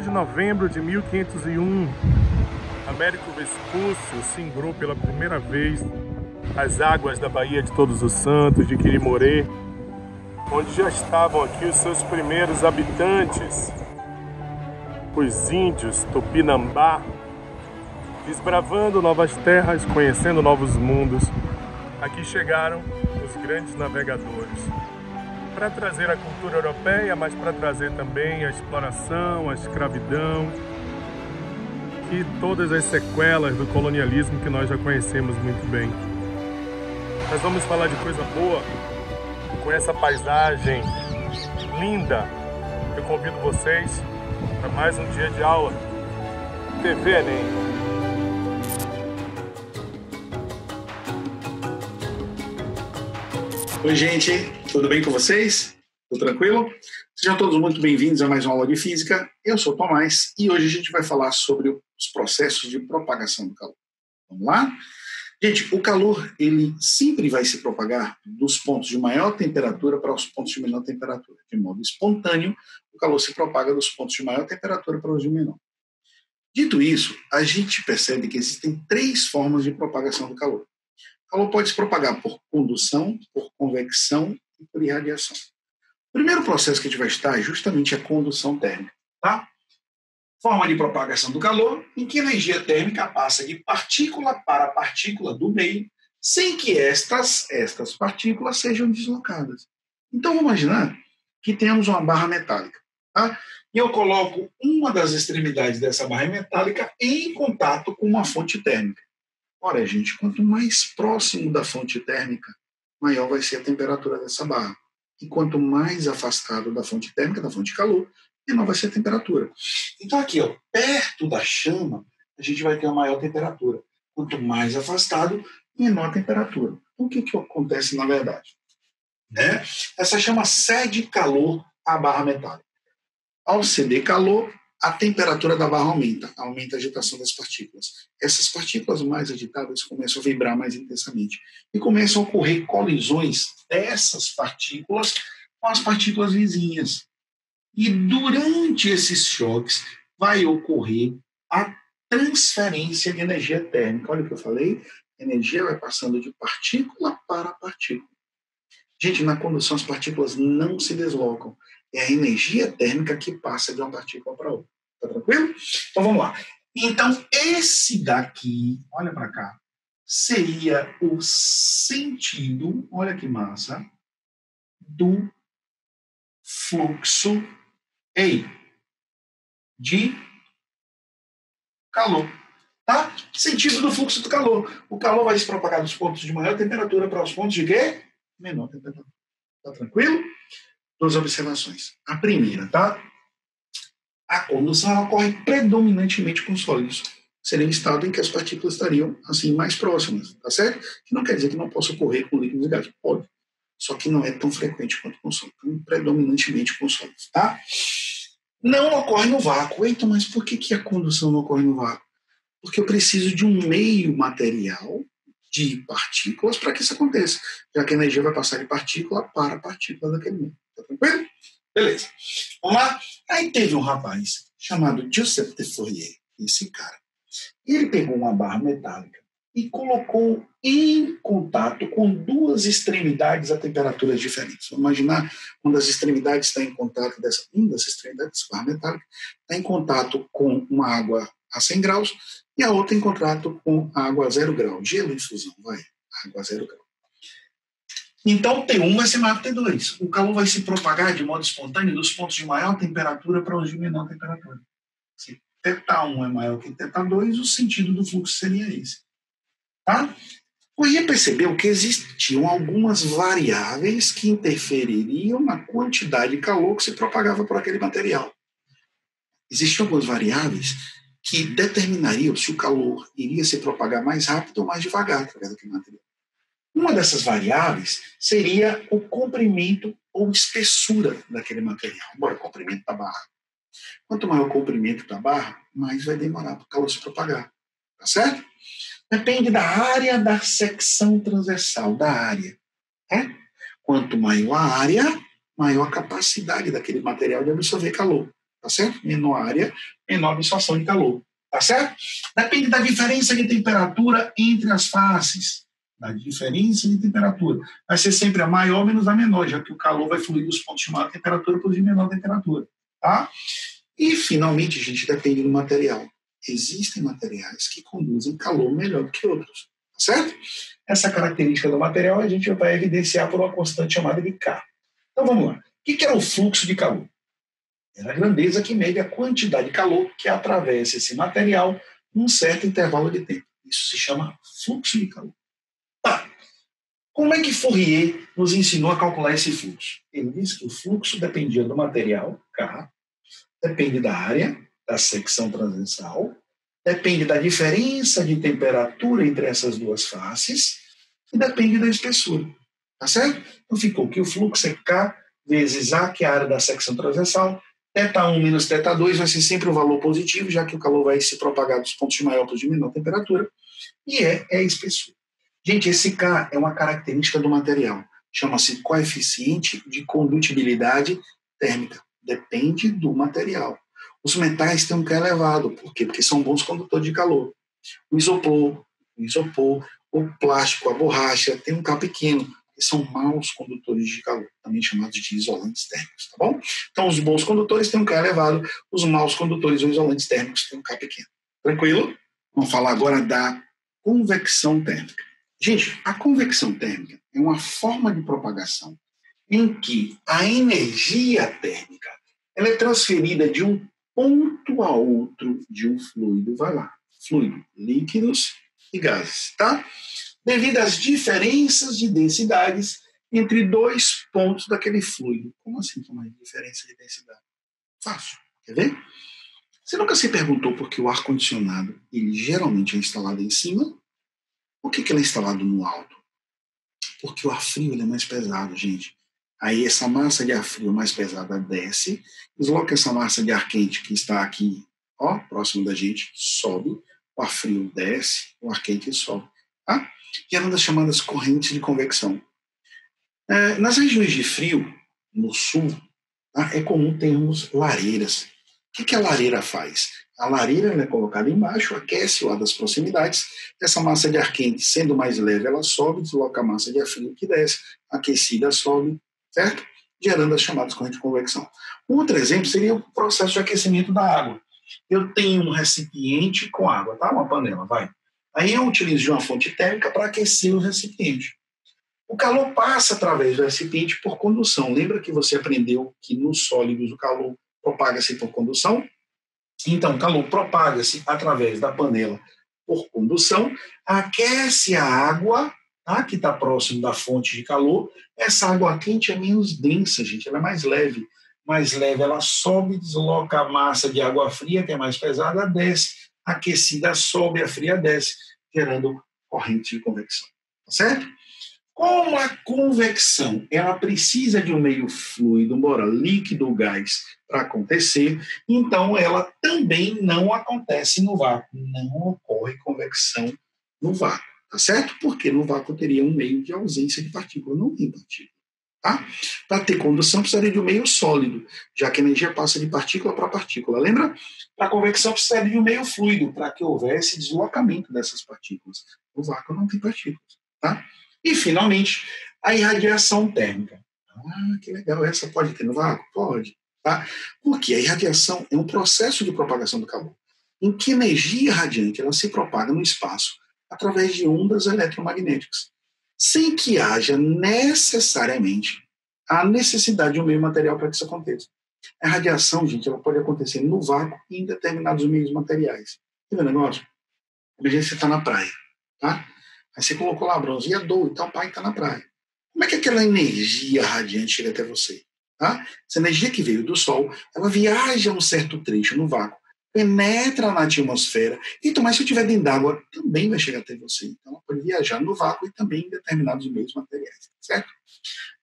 De novembro de 1501, Américo Vespúcio singrou pela primeira vez as águas da Baía de Todos os Santos, de Quirimorê, onde já estavam aqui os seus primeiros habitantes, os índios Tupinambá, desbravando novas terras, conhecendo novos mundos. Aqui chegaram os grandes navegadores, para trazer a cultura europeia, mas para trazer também a exploração, a escravidão e todas as sequelas do colonialismo que nós já conhecemos muito bem. Nós vamos falar de coisa boa com essa paisagem linda. Eu convido vocês para mais um dia de aula. TV Enem. Oi, gente, tudo bem com vocês? Tudo tranquilo? Sejam todos muito bem-vindos a mais uma aula de física. Eu sou o Tomás e hoje a gente vai falar sobre os processos de propagação do calor. Vamos lá? Gente, o calor, ele sempre vai se propagar dos pontos de maior temperatura para os pontos de menor temperatura. De modo espontâneo, o calor se propaga dos pontos de maior temperatura para os de menor. Dito isso, a gente percebe que existem três formas de propagação do calor. O calor pode se propagar por condução, por convecção e por irradiação. O primeiro processo que a gente vai estudar é justamente a condução térmica. Tá? Forma de propagação do calor em que a energia térmica passa de partícula para partícula do meio, sem que estas partículas sejam deslocadas. Então, vamos imaginar que temos uma barra metálica. Tá? E eu coloco uma das extremidades dessa barra metálica em contato com uma fonte térmica. Ora, gente, quanto mais próximo da fonte térmica, maior vai ser a temperatura dessa barra. E quanto mais afastado da fonte térmica, da fonte de calor, menor vai ser a temperatura. Então aqui, ó, perto da chama, a gente vai ter uma maior temperatura. Quanto mais afastado, menor a temperatura. Então, o que acontece na verdade? Essa chama cede calor à barra metálica. Ao ceder calor, a temperatura da barra aumenta a agitação das partículas. Essas partículas mais agitadas começam a vibrar mais intensamente e começam a ocorrer colisões dessas partículas com as partículas vizinhas. E durante esses choques vai ocorrer a transferência de energia térmica. Olha o que eu falei, a energia vai passando de partícula para partícula. Gente, na condução as partículas não se deslocam. É a energia térmica que passa de uma partícula para outra. Tá tranquilo? Então vamos lá. Então esse daqui, olha para cá, seria o sentido, olha que massa, do fluxo de calor. Tá? Sentido do fluxo do calor. O calor vai se propagar dos pontos de maior temperatura para os pontos de quê? Menor temperatura. Tá tranquilo? Duas observações. A primeira, tá? A condução ocorre predominantemente com sólidos. Seria um estado em que as partículas estariam assim mais próximas, tá certo? Que não quer dizer que não possa ocorrer com líquidos e gases. Pode. Só que não é tão frequente quanto com sólidos. Então, predominantemente com sólidos, tá? Não ocorre no vácuo. Então, mas por que a condução não ocorre no vácuo? Porque eu preciso de um meio material de partículas para que isso aconteça, já que a energia vai passar de partícula para partícula daquele meio. Tá tranquilo? Beleza. Vamos lá? Aí teve um rapaz chamado Joseph de Fourier, esse cara. Ele pegou uma barra metálica e colocou em contato com duas extremidades a temperaturas diferentes. Vamos imaginar uma das extremidades está em contato uma das extremidades dessa barra metálica está em contato com uma água a 100 graus e a outra em contato com a água a 0 grau. Gelo em fusão, água a 0 grau. Então, T1 vai ser maior que T2. O calor vai se propagar de modo espontâneo dos pontos de maior temperatura para os de menor temperatura. Se θ1 é maior que θ2, o sentido do fluxo seria esse. Tá? Fourier percebeu que existiam algumas variáveis que interfeririam na quantidade de calor que se propagava por aquele material. Existiam algumas variáveis que determinariam se o calor iria se propagar mais rápido ou mais devagar através daquele material. Uma dessas variáveis seria o comprimento ou espessura daquele material. Bora, comprimento da barra. Quanto maior o comprimento da barra, mais vai demorar para o calor se propagar. Tá certo? Depende da área da secção transversal, da área. Né? Quanto maior a área, maior a capacidade daquele material de absorver calor. Tá certo? Menor área, menor absorção de calor. Tá certo? Depende da diferença de temperatura entre as faces. Da diferença de temperatura. Vai ser sempre a maior menos a menor, já que o calor vai fluir dos pontos de maior temperatura para os de menor temperatura. Tá? E, finalmente, a gente depende do material. Existem materiais que conduzem calor melhor do que outros. Tá certo? Essa característica do material a gente vai evidenciar por uma constante chamada de K. Então, vamos lá. O que era o fluxo de calor? Era a grandeza que mede a quantidade de calor que atravessa esse material num certo intervalo de tempo. Isso se chama fluxo de calor. Tá. Como é que Fourier nos ensinou a calcular esse fluxo? Ele disse que o fluxo dependia do material, K, depende da área, da secção transversal, depende da diferença de temperatura entre essas duas faces e depende da espessura. Tá certo? Então ficou que o fluxo é K vezes A, que é a área da secção transversal. Θ1 menos θ2 vai ser sempre um valor positivo, já que o calor vai se propagar dos pontos de maior para os de menor temperatura. E é a espessura. Gente, esse K é uma característica do material. Chama-se coeficiente de condutibilidade térmica. Depende do material. Os metais têm um K elevado. Por quê? Porque são bons condutores de calor. O isopor, o plástico, a borracha, tem um K pequeno. São maus condutores de calor, também chamados de isolantes térmicos, tá bom? Então, os bons condutores têm um K elevado, os maus condutores ou isolantes térmicos têm um K pequeno. Tranquilo? Vamos falar agora da convecção térmica. Gente, a convecção térmica é uma forma de propagação em que a energia térmica ela é transferida de um ponto a outro de um fluido. Vai lá, fluido, líquidos e gases, tá? Devido às diferenças de densidades entre dois pontos daquele fluido. Como assim, Tomás? Diferença de densidade? Fácil. Quer ver? Você nunca se perguntou por que o ar-condicionado ele geralmente é instalado em cima? Por que ele é instalado no alto? Porque o ar frio ele é mais pesado, gente. Aí essa massa de ar frio mais pesada desce, desloca essa massa de ar quente que está aqui, ó, próximo da gente, sobe, o ar frio desce, o ar quente sobe. Tá? Gerando as chamadas correntes de convecção. Nas regiões de frio, no sul, tá? É comum termos lareiras. O que a lareira faz? A lareira é colocada embaixo, aquece o ar das proximidades, essa massa de ar quente, sendo mais leve, ela sobe, desloca a massa de ar frio que desce, aquecida sobe, certo? Gerando as chamadas correntes de convecção. Um outro exemplo seria o processo de aquecimento da água. Eu tenho um recipiente com água, tá? Uma panela, vai. Aí eu utilizo de uma fonte térmica para aquecer o recipiente. O calor passa através do recipiente por condução. Lembra que você aprendeu que nos sólidos o calor propaga-se por condução? Então, o calor propaga-se através da panela por condução, aquece a água, tá, que está próximo da fonte de calor. Essa água quente é menos densa, gente, ela é mais leve. Mais leve, ela sobe, desloca a massa de água fria, que é mais pesada, desce. Aquecida sobe, a fria desce, gerando corrente de convecção. Tá certo? Como a convecção ela precisa de um meio fluido, embora líquido ou gás, para acontecer, então ela também não acontece no vácuo. Não ocorre convecção no vácuo. Tá certo? Porque no vácuo teria um meio de ausência de partícula. Não tem partícula. Tá? Para ter condução, precisaria de um meio sólido, já que a energia passa de partícula para partícula. Lembra? Para a convecção, precisaria de um meio fluido, para que houvesse deslocamento dessas partículas. No vácuo não tem partículas. Tá? E, finalmente, a irradiação térmica. Ah, que legal. Essa pode ter no vácuo? Pode. Tá? Porque a irradiação é um processo de propagação do calor, em que a energia radiante ela se propaga no espaço através de ondas eletromagnéticas, sem que haja necessariamente a necessidade de um meio material para que isso aconteça. A radiação, gente, ela pode acontecer no vácuo e em determinados meios materiais. Tem um negócio? Imagina você está na praia, tá? Aí você colocou lá bronzeador e tal, pai está na praia. Como é que aquela energia radiante chega até você? Tá? Essa energia que veio do Sol, ela viaja um certo trecho no vácuo, penetra na atmosfera. Então, mas se eu estiver dentro d'água, também vai chegar até você. Então, ela pode viajar no vácuo e também em determinados meios materiais, certo?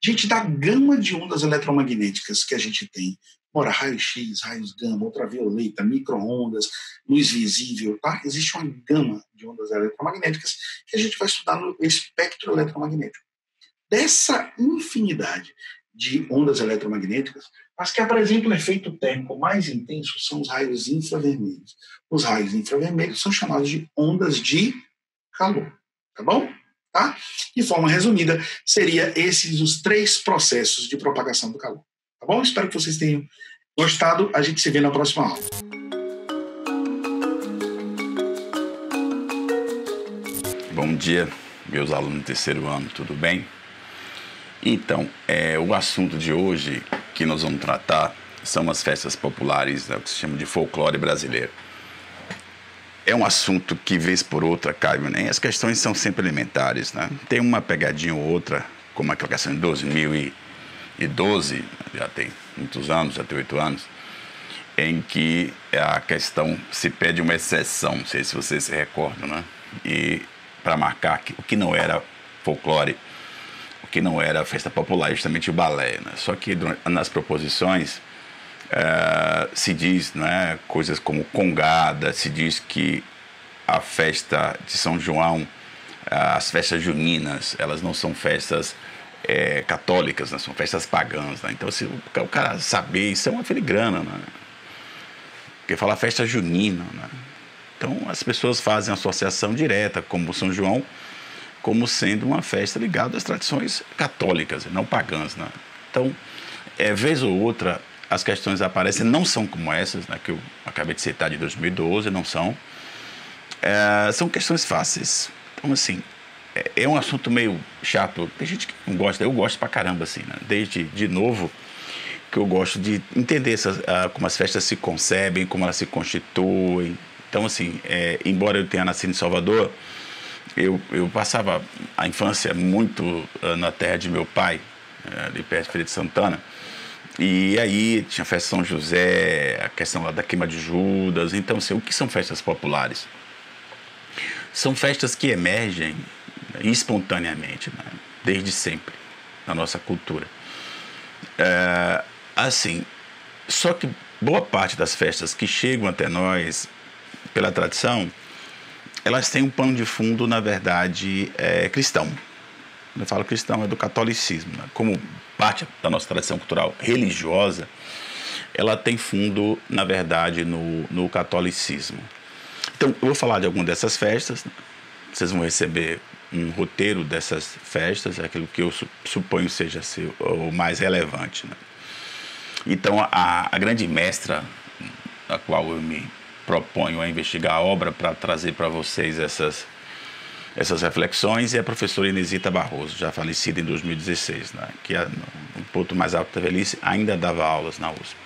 Gente, da gama de ondas eletromagnéticas que a gente tem, ora, raio-x, raios gama, ultravioleta, micro-ondas, luz visível, tá? Existe uma gama de ondas eletromagnéticas que a gente vai estudar no espectro eletromagnético. Dessa infinidade de ondas eletromagnéticas, as que apresentam um efeito térmico mais intenso são os raios infravermelhos. Os raios infravermelhos são chamados de ondas de calor, tá bom? Tá? De forma resumida, seria esses os 3 processos de propagação do calor. Tá bom? Espero que vocês tenham gostado. A gente se vê na próxima aula. Bom dia, meus alunos do 3º ano, tudo bem? Então, o assunto de hoje que nós vamos tratar são as festas populares, o que se chama de folclore brasileiro. É um assunto que, vez por outra, cai, né? As questões são sempre elementares, né? Tem uma pegadinha ou outra, como aquela questão de 2012, já tem muitos anos, já tem 8 anos, em que a questão se pede uma exceção, não sei se vocês se recordam, né? E para marcar o que não era folclore, o que não era festa popular, justamente o balé, né? Só que nas proposições se diz, né, coisas como congada, se diz que a festa de São João, as festas juninas, elas não são festas católicas, né, são festas pagãs, né? Então, se o cara saber, isso é uma filigrana, né? Porque fala festa junina, né? Então, as pessoas fazem associação direta, como São João, como sendo uma festa ligada às tradições católicas, não pagãs, né? Então, vez ou outra, as questões aparecem, não são como essas, né, que eu acabei de citar, de 2012, não são. São questões fáceis. Então, assim, é um assunto meio chato. Tem gente que não gosta, eu gosto pra caramba, assim, né? Desde de novo, que eu gosto de entender como as festas se concebem, como elas se constituem. Então, assim, embora eu tenha nascido em Salvador, eu passava a infância muito na terra de meu pai, ali perto de Feira de Santana. E aí tinha festa São José, a questão lá da queima de Judas. Então, assim, o que são festas populares? São festas que emergem, né, espontaneamente, né, desde sempre, na nossa cultura. Assim, só que boa parte das festas que chegam até nós, pela tradição, elas têm um pano de fundo, na verdade, cristão. Quando eu falo cristão, é do catolicismo, né? Como parte da nossa tradição cultural religiosa, ela tem fundo, na verdade, no catolicismo. Então, eu vou falar de alguma dessas festas, né? Vocês vão receber um roteiro dessas festas, aquilo que eu suponho seja o mais relevante, né? Então, a grande mestra, a qual eu me proponho a investigar a obra para trazer para vocês essas reflexões, é a professora Inesita Barroso, já falecida em 2016, né? Que no ponto mais alto da velhice ainda dava aulas na USP.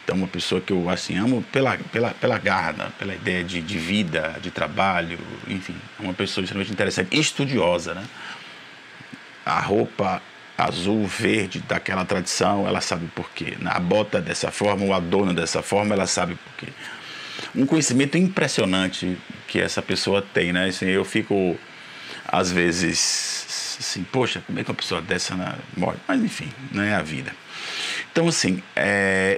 Então, uma pessoa que eu assim, amo pela garra, né? Pela ideia de vida, de trabalho, enfim, uma pessoa extremamente interessante, estudiosa, né? A roupa azul, verde daquela tradição, ela sabe por quê. A bota dessa forma, o adorno dessa forma, ela sabe por quê. Um conhecimento impressionante que essa pessoa tem, né? Assim, eu fico, às vezes, assim, poxa, como é que uma pessoa dessa morre? Mas, enfim, não é a vida. Então, assim,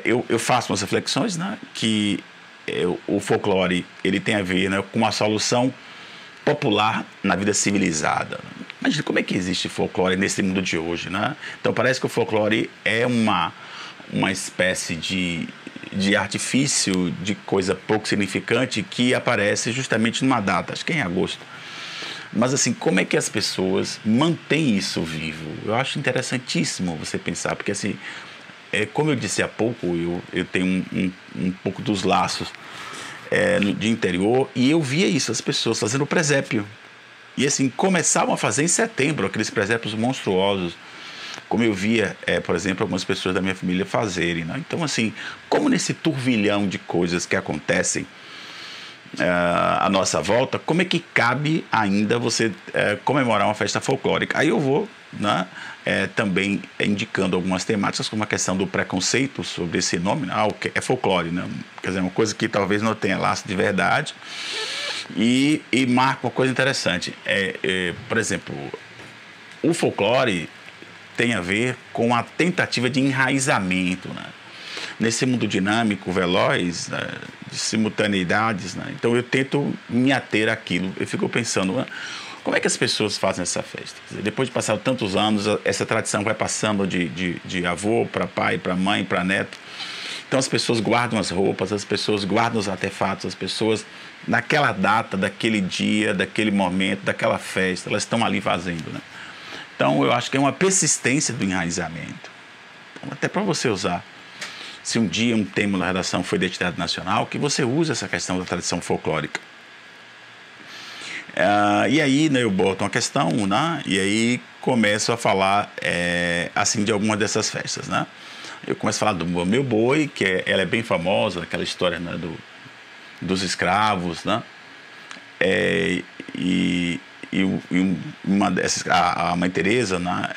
eu faço umas reflexões, né? Que o folclore, ele tem a ver, né, com uma solução popular na vida civilizada. Imagina como é que existe folclore nesse mundo de hoje, né? Então, parece que o folclore é uma espécie de artifício, de coisa pouco significante que aparece justamente numa data, acho que é em agosto. Mas assim, como é que as pessoas mantêm isso vivo? Eu acho interessantíssimo você pensar, porque assim, como eu disse há pouco, eu tenho um pouco dos laços de interior, e eu via isso, as pessoas fazendo presépio. E assim, começavam a fazer em setembro, aqueles presépios monstruosos, como eu via, por exemplo, algumas pessoas da minha família fazerem, né? Então, assim, como nesse turvilhão de coisas que acontecem à nossa volta, como é que cabe ainda você comemorar uma festa folclórica? Aí eu vou né? Também indicando algumas temáticas, como a questão do preconceito sobre esse nome, né? É folclore, né? Quer dizer, uma coisa que talvez não tenha laço de verdade, e marca uma coisa interessante. Por exemplo, o folclore tem a ver com a tentativa de enraizamento, né? Nesse mundo dinâmico, veloz, né? De simultaneidades, né? Então eu tento me ater àquilo. Eu fico pensando, né? Como é que as pessoas fazem essa festa? Quer dizer, depois de passar tantos anos, essa tradição vai passando de avô para pai, para mãe, para neto. Então as pessoas guardam as roupas, as pessoas guardam os artefatos, as pessoas, naquela data, daquele dia, daquele momento, daquela festa, elas estão ali fazendo, né? Então eu acho que é uma persistência do enraizamento. Então, até para você usar. Se um dia um tema na redação foi identidade nacional, que você use essa questão da tradição folclórica. E aí, né, eu boto uma questão, né, e aí começo a falar assim de algumas dessas festas, né? Eu começo a falar do Meu Boi, que ela é bem famosa, aquela história, né, dos escravos, né? Uma dessas, a Mãe Teresa, né,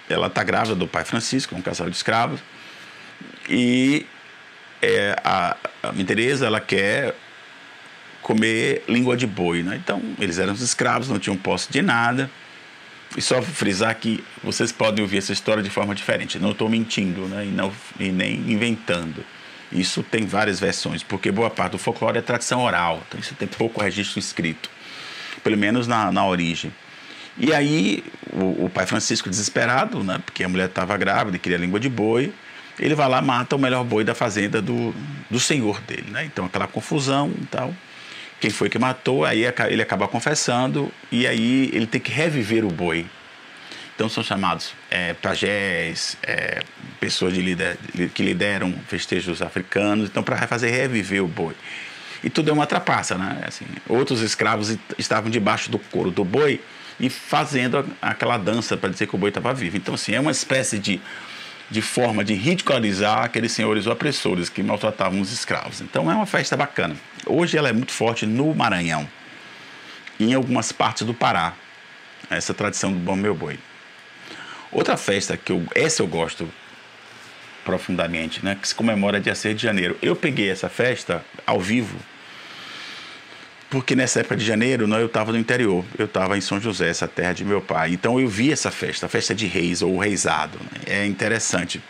ela está grávida do pai Francisco, um casal de escravos, e a Mãe Teresa, ela quer comer língua de boi, né? Então, eles eram escravos, não tinham posse de nada. E só frisar que vocês podem ouvir essa história de forma diferente. Não estou mentindo, né? E nem inventando. Isso tem várias versões, porque boa parte do folclore é tradição oral. Então, isso tem pouco registro escrito, pelo menos na origem. E aí, o pai Francisco, desesperado, né? Porque a mulher estava grávida e queria língua de boi, ele vai lá e mata o melhor boi da fazenda do senhor dele, né? Então, aquela confusão e tal. Quem foi que matou, aí ele acaba confessando, e aí ele tem que reviver o boi. Então são chamados pajés, pessoas que lideram festejos africanos, então para fazer reviver o boi. E tudo é uma trapaça, né? Assim, outros escravos estavam debaixo do couro do boi e fazendo aquela dança para dizer que o boi estava vivo. Então, assim, é uma espécie de forma de ridicularizar aqueles senhores opressores que maltratavam os escravos. Então é uma festa bacana. Hoje ela é muito forte no Maranhão e em algumas partes do Pará, essa tradição do Bom Meu Boi. Outra festa que eu gosto profundamente, né, que se comemora dia 6 de janeiro. Eu peguei essa festa ao vivo porque nessa época de janeiro, eu estava no interior, eu estava em São José, essa terra de meu pai. Então eu vi essa festa, a festa de reis, ou o reisado, né? É interessante.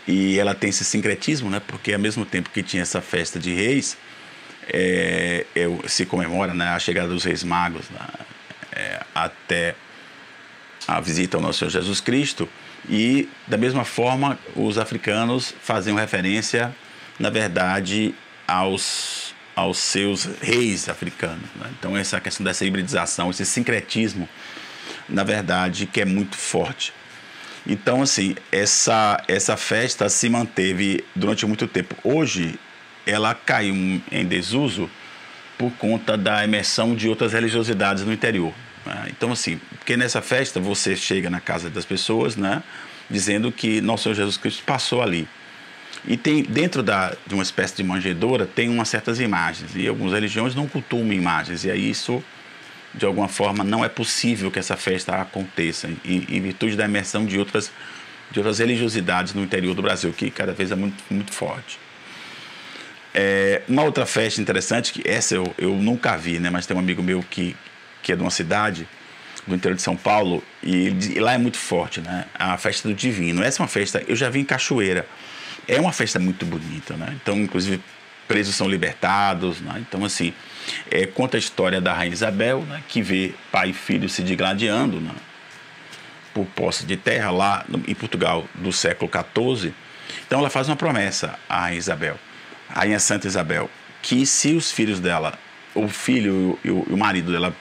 E ela tem esse sincretismo, né? Porque ao mesmo tempo que tinha essa festa de reis, se comemora, né, a chegada dos reis magos, né, até a visita ao nosso Senhor Jesus Cristo. E da mesma forma, os africanos faziam referência, na verdade, aos seus reis africanos, né? Então essa questão dessa hibridização, esse sincretismo, na verdade, que é muito forte. Então, assim, essa festa se manteve durante muito tempo. Hoje, ela caiu em desuso por conta da emersão de outras religiosidades no interior, né? Então, assim, porque nessa festa você chega na casa das pessoas, né, dizendo que nosso Senhor Jesus Cristo passou ali. E tem, dentro de uma espécie de manjedoura, tem umas certas imagens. E algumas religiões não cultuam imagens. E aí isso, de alguma forma, não é possível que essa festa aconteça em virtude da imersão de outras religiosidades no interior do Brasil, que cada vez é muito, muito forte. Uma outra festa interessante, que essa eu nunca vi, né, mas tem um amigo meu que é de uma cidade do interior de São Paulo, e lá é muito forte, né, a festa do Divino. Essa é uma festa, eu já vi em Cachoeira. É uma festa muito bonita, né? Então, inclusive, presos são libertados, né? Então, assim, conta a história da Rainha Isabel, né, que vê pai e filho se digladiando, né, por posse de terra lá em Portugal do século XIV. Então, ela faz uma promessa à Rainha Isabel, a Rainha Santa Isabel, que se os filhos dela, o filho e o marido dela,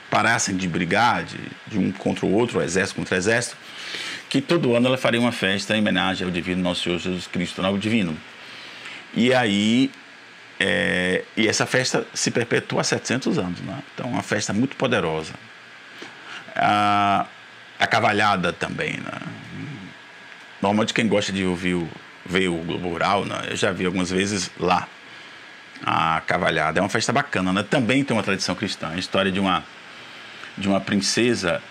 parassem de brigar de um contra o outro, exército contra exército, que todo ano ela faria uma festa em homenagem ao divino nosso Senhor Jesus Cristo, ao divino. E aí, e essa festa se perpetua há 700 anos, né? Então, é uma festa muito poderosa. A cavalhada também, né? Normalmente quem gosta de ver o Globo Rural, né, eu já vi algumas vezes lá a cavalhada. É uma festa bacana, né? Também tem uma tradição cristã, a história de uma de uma princesa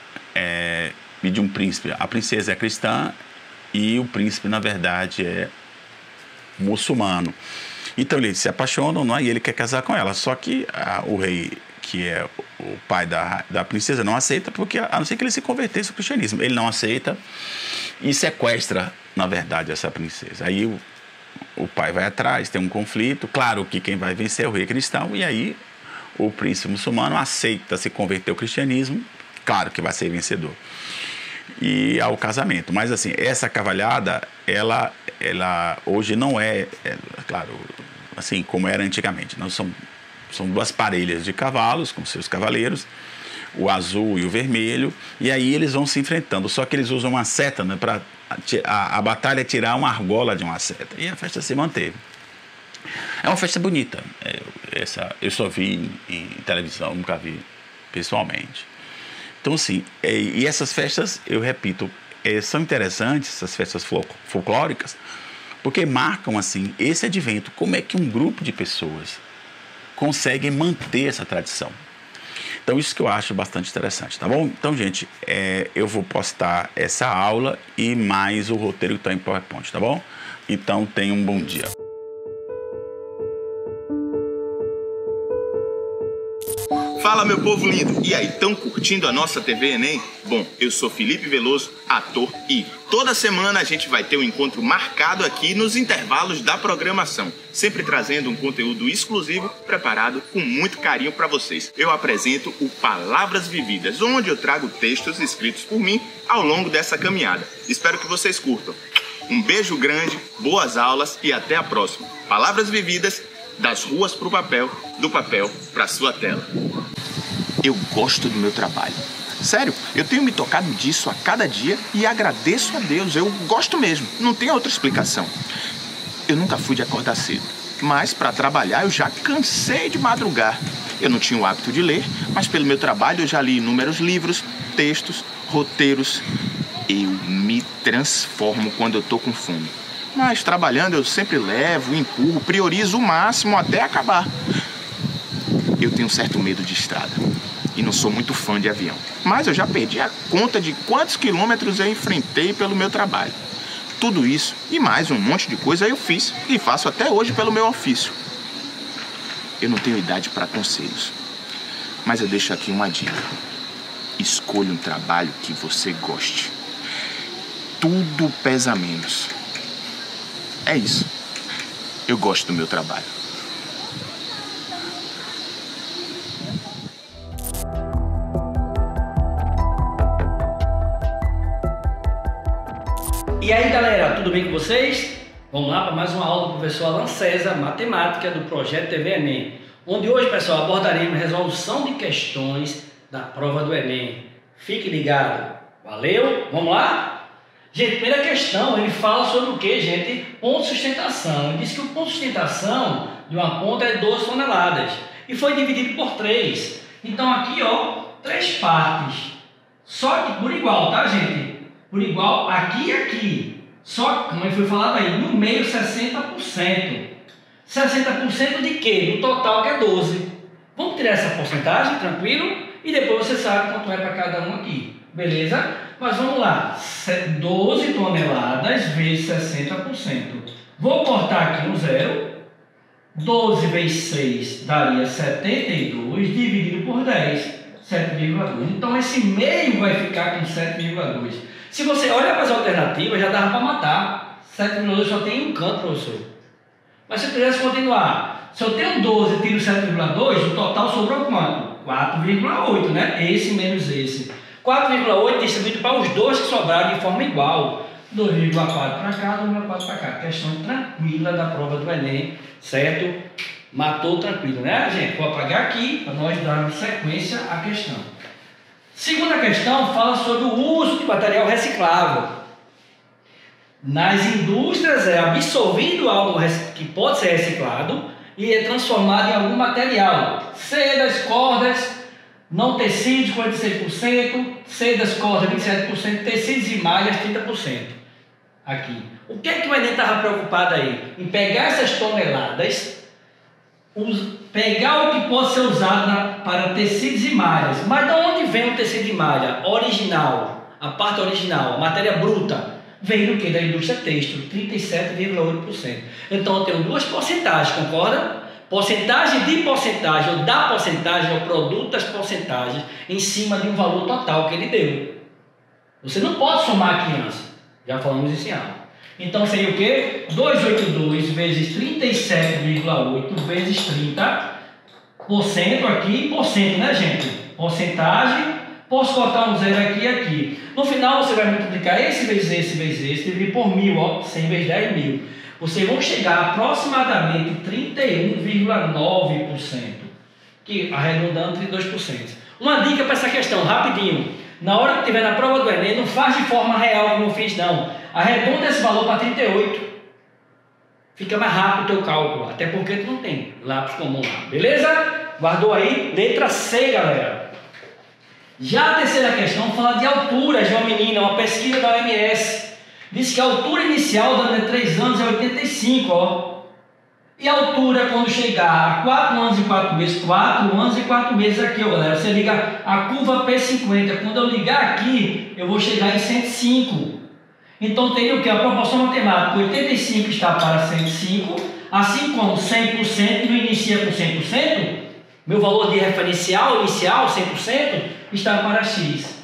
e de um príncipe. A princesa é cristã e o príncipe, na verdade, é muçulmano. Então eles se apaixonam, não é? E ele quer casar com ela. Só que o rei, que é o pai da princesa, não aceita, porque a não ser que ele se convertesse ao cristianismo. Ele não aceita e sequestra, na verdade, essa princesa. Aí o pai vai atrás, tem um conflito. Claro que quem vai vencer é o rei cristão. E aí o príncipe muçulmano aceita se converter ao cristianismo. Claro que vai ser vencedor. E ao casamento. Mas assim, essa cavalhada, ela hoje não claro, assim como era antigamente. Não são duas parelhas de cavalos com seus cavaleiros, o azul e o vermelho, e aí eles vão se enfrentando. Só que eles usam uma seta, né, para a batalha é tirar uma argola de uma seta. E a festa se manteve. É uma festa bonita. Eu só vi em televisão, nunca vi pessoalmente. Então, assim, e essas festas, eu repito, são interessantes, essas festas folclóricas, porque marcam, assim, esse advento. Como é que um grupo de pessoas consegue manter essa tradição? Então, isso que eu acho bastante interessante, tá bom? Então, gente, eu vou postar essa aula e mais o roteiro que está em PowerPoint, tá bom? Então, tenham um bom dia. Fala, meu povo lindo! E aí, estão curtindo a nossa TV Enem? Bom, eu sou Felipe Veloso, ator, e toda semana a gente vai ter um encontro marcado aqui nos intervalos da programação, sempre trazendo um conteúdo exclusivo preparado com muito carinho para vocês. Eu apresento o Palavras Vividas, onde eu trago textos escritos por mim ao longo dessa caminhada. Espero que vocês curtam. Um beijo grande, boas aulas e até a próxima. Palavras Vividas, das ruas para o papel, do papel para a sua tela. Eu gosto do meu trabalho. Sério, eu tenho me tocado disso a cada dia e agradeço a Deus. Eu gosto mesmo, não tem outra explicação. Eu nunca fui de acordar cedo, mas para trabalhar eu já cansei de madrugar. Eu não tinha o hábito de ler, mas pelo meu trabalho eu já li inúmeros livros, textos, roteiros. Eu me transformo quando eu tô com fome. Mas trabalhando eu sempre levo, empurro, priorizo o máximo até acabar. Eu tenho um certo medo de estrada e não sou muito fã de avião. Mas eu já perdi a conta de quantos quilômetros eu enfrentei pelo meu trabalho. Tudo isso e mais um monte de coisa eu fiz e faço até hoje pelo meu ofício. Eu não tenho idade para conselhos, mas eu deixo aqui uma dica. Escolha um trabalho que você goste. Tudo pesa menos. É isso. Eu gosto do meu trabalho. E aí, galera, tudo bem com vocês? Vamos lá para mais uma aula do professor Alan César, matemática do projeto TV Enem, onde hoje, pessoal, abordaremos resolução de questões da prova do Enem. Fique ligado. Valeu? Vamos lá? Gente, primeira questão, ele fala sobre o que, gente? Ponto de sustentação. Ele diz que o ponto de sustentação de uma ponta é 12 toneladas e foi dividido por 3. Então aqui, ó, 3 partes. Só que por igual, tá, gente? Por igual aqui e aqui. Só, como foi falado aí, no meio 60%. 60% de quê? Do total que é 12. Vamos tirar essa porcentagem, tranquilo? E depois você sabe quanto é para cada um aqui. Beleza? Mas vamos lá. 12 toneladas vezes 60%. Vou cortar aqui um zero. 12 vezes 6 daria 72, dividido por 10, 7,2. Então esse meio vai ficar com 7,2. Se você olha para as alternativas, já dava para matar. 7,2 só tem um canto, professor. Mas se eu quisesse continuar, se eu tenho 12 e tiro 7,2, o total sobrou quanto? 4,8, né? Esse menos esse. 4,8 distribuído para os dois que sobraram de forma igual. 2,4 para cá, 2,4 para cá. Questão tranquila da prova do Enem, certo? Matou tranquilo, né, gente? Vou apagar aqui para nós darmos sequência à questão. Segunda questão fala sobre o uso de material reciclável. Nas indústrias é absorvido algo que pode ser reciclado e é transformado em algum material. Sedas, cordas, não tecidos 46%, sedas, cordas 27%, tecidos e malhas 30%. Aqui. O que é que o Enem estava preocupado aí? Em pegar essas toneladas pegar o que pode ser usado para tecidos e malhas. Mas de onde vem o tecido de malha? Original, a parte original, a matéria bruta, vem do que? Da indústria têxtil, 37,8%. Então eu tenho duas porcentagens, concorda? Porcentagem de porcentagem, ou da porcentagem, é o produto das porcentagens, em cima de um valor total que ele deu. Você não pode somar aqui antes, já falamos isso em aula. Então seria o quê? 282 vezes 37,8 vezes 30%, aqui, porcento, né, gente? Porcentagem, posso cortar um zero aqui e aqui. No final você vai multiplicar esse vezes esse, dividir por 1000, ó, 100 vezes 10 mil. Vocês vão chegar a aproximadamente 31,9%, que arredondando 32%. Uma dica para essa questão, rapidinho. Na hora que estiver na prova do Enem, não faz de forma real como eu fiz, não. Arredonda esse valor para 38. Fica mais rápido o teu cálculo, até porque tu não tem lápis comum lá, beleza? Guardou aí? Letra C, galera. Já a terceira questão fala de altura de uma menina, uma pesquisa da OMS. Diz que a altura inicial durante 3 anos é 85, ó. E a altura quando chegar a 4 anos e 4 meses, 4 anos e 4 meses aqui, ó, galera. Você liga a curva P50, quando eu ligar aqui, eu vou chegar em 105. Então teria o que? A proporção matemática, 85 está para 105, assim como 100% não inicia com 100%, meu valor de referencial inicial, 100%, está para x.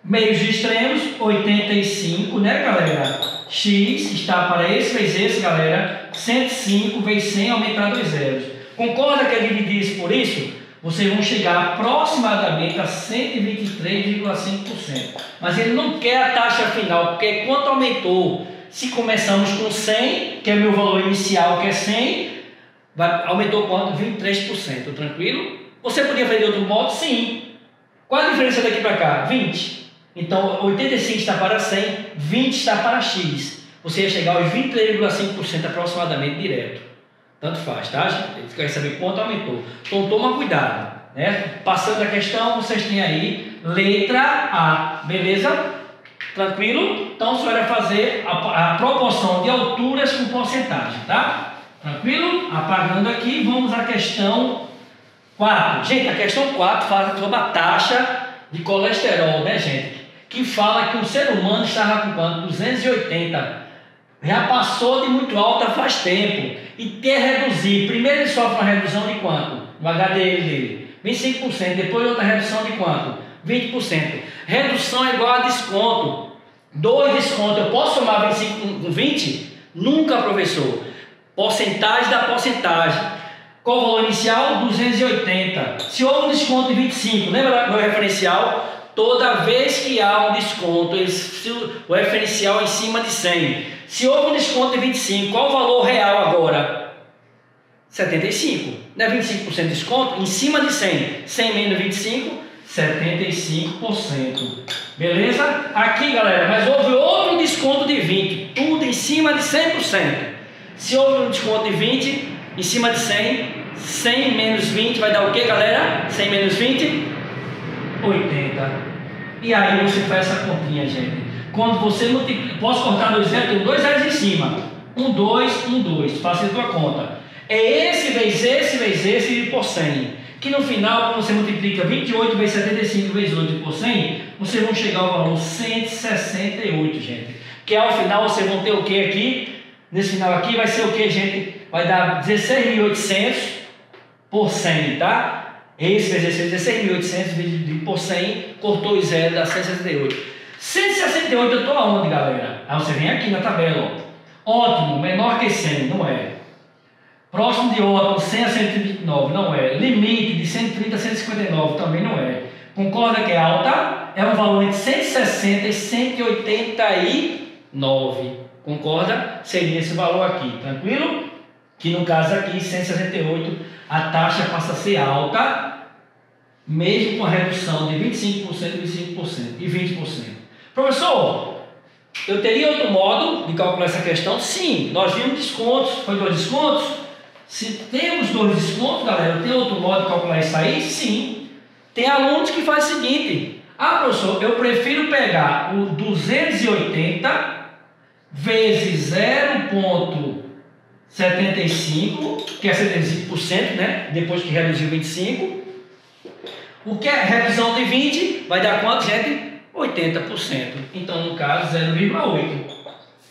Meios extremos, 85, né, galera? X está para esse vezes esse, galera. 105 vezes 100, aumentar 2 zeros. Concorda que é dividir isso por isso? Vocês vão chegar aproximadamente a 123,5%. Mas ele não quer a taxa final, porque quanto aumentou? Se começamos com 100, que é meu valor inicial, que é 100, aumentou quanto? 23%, tranquilo? Você podia fazer de outro modo? Sim. Qual a diferença daqui para cá? 20. Então, 85 está para 100, 20 está para x. Você ia chegar aos 23,5% aproximadamente direto. Tanto faz, tá, gente? Eles querem saber quanto aumentou. Então, toma cuidado, né? Passando a questão, vocês têm aí letra A, beleza? Tranquilo? Então, você vai fazer a proporção de alturas com porcentagem, tá? Tranquilo? Apagando aqui, vamos à questão 4. Gente, a questão 4 fala sobre a taxa de colesterol, né, gente? Que fala que o ser humano estava com quanto? 280. Já passou de muito alta faz tempo. E quer reduzir. Primeiro ele sofre uma redução de quanto? No HDL dele. 25%. Depois outra redução de quanto? 20%. Redução é igual a desconto. 2 descontos. Eu posso somar 25 com 20? Nunca, professor. Porcentagem da porcentagem. Qual o valor inicial? 280. Se houve um desconto de 25, lembra do meu referencial? Toda vez que há um desconto, o referencial é em cima de 100. Se houve um desconto de 25, qual o valor real agora? 75. Não é 25% de desconto? Em cima de 100. 100 menos 25, 75%. Beleza? Aqui, galera, mas houve outro desconto de 20. Tudo em cima de 100%. Se houve um desconto de 20, em cima de 100, 100 menos 20 vai dar o que, galera? 100 menos 20? 80. E aí você faz essa continha, gente. Quando você multiplica, posso cortar 2 zeros, tem 2 zeros em cima. 1, 2, 1, 2. Faça a tua conta. É esse vezes esse por 100. Que no final, quando você multiplica 28 vezes 75 vezes 8 por 100, vocês vão chegar ao valor 168, gente. Que ao final vocês vão ter o que aqui? Nesse final aqui vai ser o que, gente? Vai dar 16.800 por 100, tá? Esse vezes 16.800 por 100, cortou o zero, dá 168. 168 eu estou aonde, galera? Aí você vem aqui na tabela, ó. Ótimo, menor que 100, não é. Próximo de ótimo, 100 a 129, não é. Limite de 130 a 159, também não é. Concorda que é alta? É um valor entre 160 e 189. Concorda? Seria esse valor aqui, tranquilo? Que no caso aqui, 168, a taxa passa a ser alta, mesmo com a redução de 25%, 25% e 20%. Professor, eu teria outro modo de calcular essa questão? Sim, nós vimos descontos. Foi 2 descontos? Se temos 2 descontos, galera, tem outro modo de calcular isso aí? Sim. Tem alunos que fazem o seguinte: ah, professor, eu prefiro pegar o 280 vezes 0,5 75, que é 75%, né? Depois que reduziu 25%. O que é revisão de 20 vai dar quanto, gente? 80%. Então, no caso, 0,8.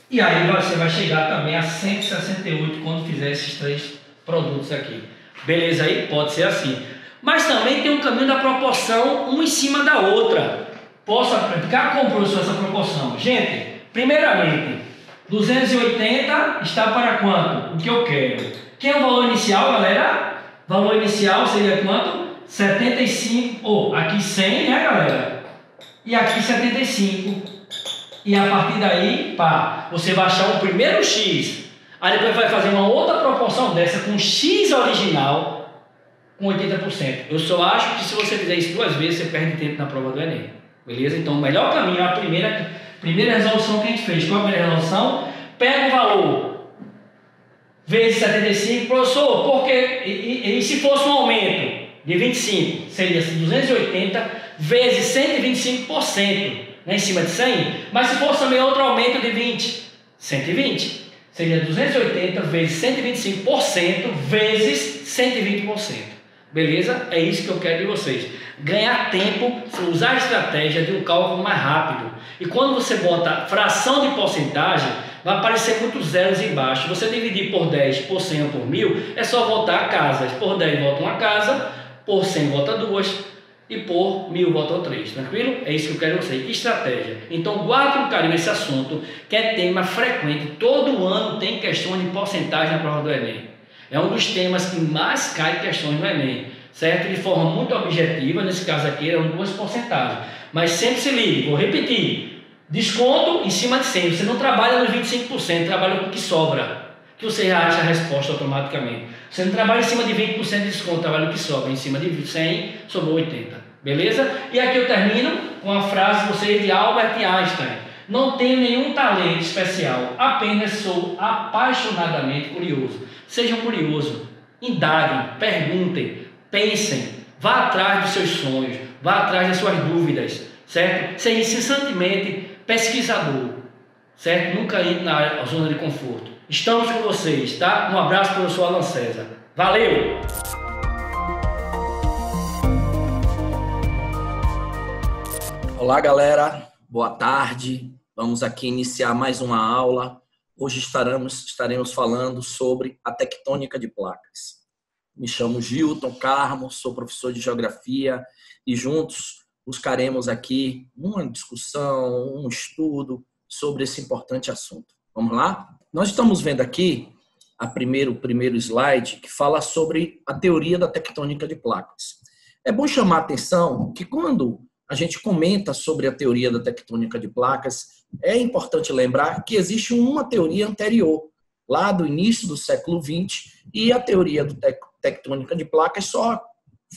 E aí você vai chegar também a 168 quando fizer esses 3 produtos aqui. Beleza aí? Pode ser assim. Mas também tem um caminho da proporção um em cima da outra. Posso aplicar? Como, professor, essa proporção? Gente, primeiramente, 280 está para quanto? O que eu quero. Que é o valor inicial, galera? Valor inicial seria quanto? 75, aqui 100, né, galera? E aqui 75. E a partir daí, pá, você vai achar o primeiro X. Aí depois vai fazer uma outra proporção dessa com X original com 80%. Eu só acho que se você fizer isso 2 vezes, você perde tempo na prova do Enem. Beleza? Então, o melhor caminho é a primeira resolução que a gente fez. Qual é a primeira resolução? Pega o valor vezes 75, professor, porque e se fosse um aumento de 25, seria 280 vezes 125%, né, em cima de 100, mas se fosse também outro aumento de 20, 120, seria 280 vezes 125% vezes 120%. Beleza? É isso que eu quero de vocês. Ganhar tempo, usar a estratégia de um cálculo mais rápido. E quando você bota fração de porcentagem, vai aparecer muitos zeros embaixo. Você dividir por 10, por 100 ou por 1000, é só voltar a casas. Por 10 volta uma casa, por 100 volta 2 e por 1000 voltam 3. Tranquilo? É isso que eu quero de vocês. Estratégia. Então guarde com carinho esse assunto, que é tema frequente. Todo ano tem questões de porcentagem na prova do Enem. É um dos temas que mais cai questões no Enem, certo? De forma muito objetiva, nesse caso aqui eram 2 porcentagens. Mas sempre se ligue, vou repetir, desconto em cima de 100, você não trabalha nos 25%, trabalha com o que sobra, que você já acha a resposta automaticamente. Você não trabalha em cima de 20% de desconto, trabalha o que sobra, em cima de 100, sobrou 80, beleza? E aqui eu termino com a frase de vocês de Albert Einstein: não tenho nenhum talento especial, apenas sou apaixonadamente curioso. Sejam curiosos, indaguem, perguntem, pensem, vá atrás dos seus sonhos, vá atrás das suas dúvidas, certo? Seja incessantemente pesquisador, certo? Nunca entre na zona de conforto. Estamos com vocês, tá? Um abraço, professor Alan César. Valeu! Olá, galera. Boa tarde. Vamos aqui iniciar mais uma aula. Hoje estaremos falando sobre a tectônica de placas. Me chamo Gilton Carmo, sou professor de Geografia e juntos buscaremos aqui uma discussão, um estudo sobre esse importante assunto. Vamos lá? Nós estamos vendo aqui o primeiro slide que fala sobre a teoria da tectônica de placas. É bom chamar a atenção que quando a gente comenta sobre a teoria da tectônica de placas, é importante lembrar que existe uma teoria anterior, lá do início do século XX, e a teoria da tectônica de placas só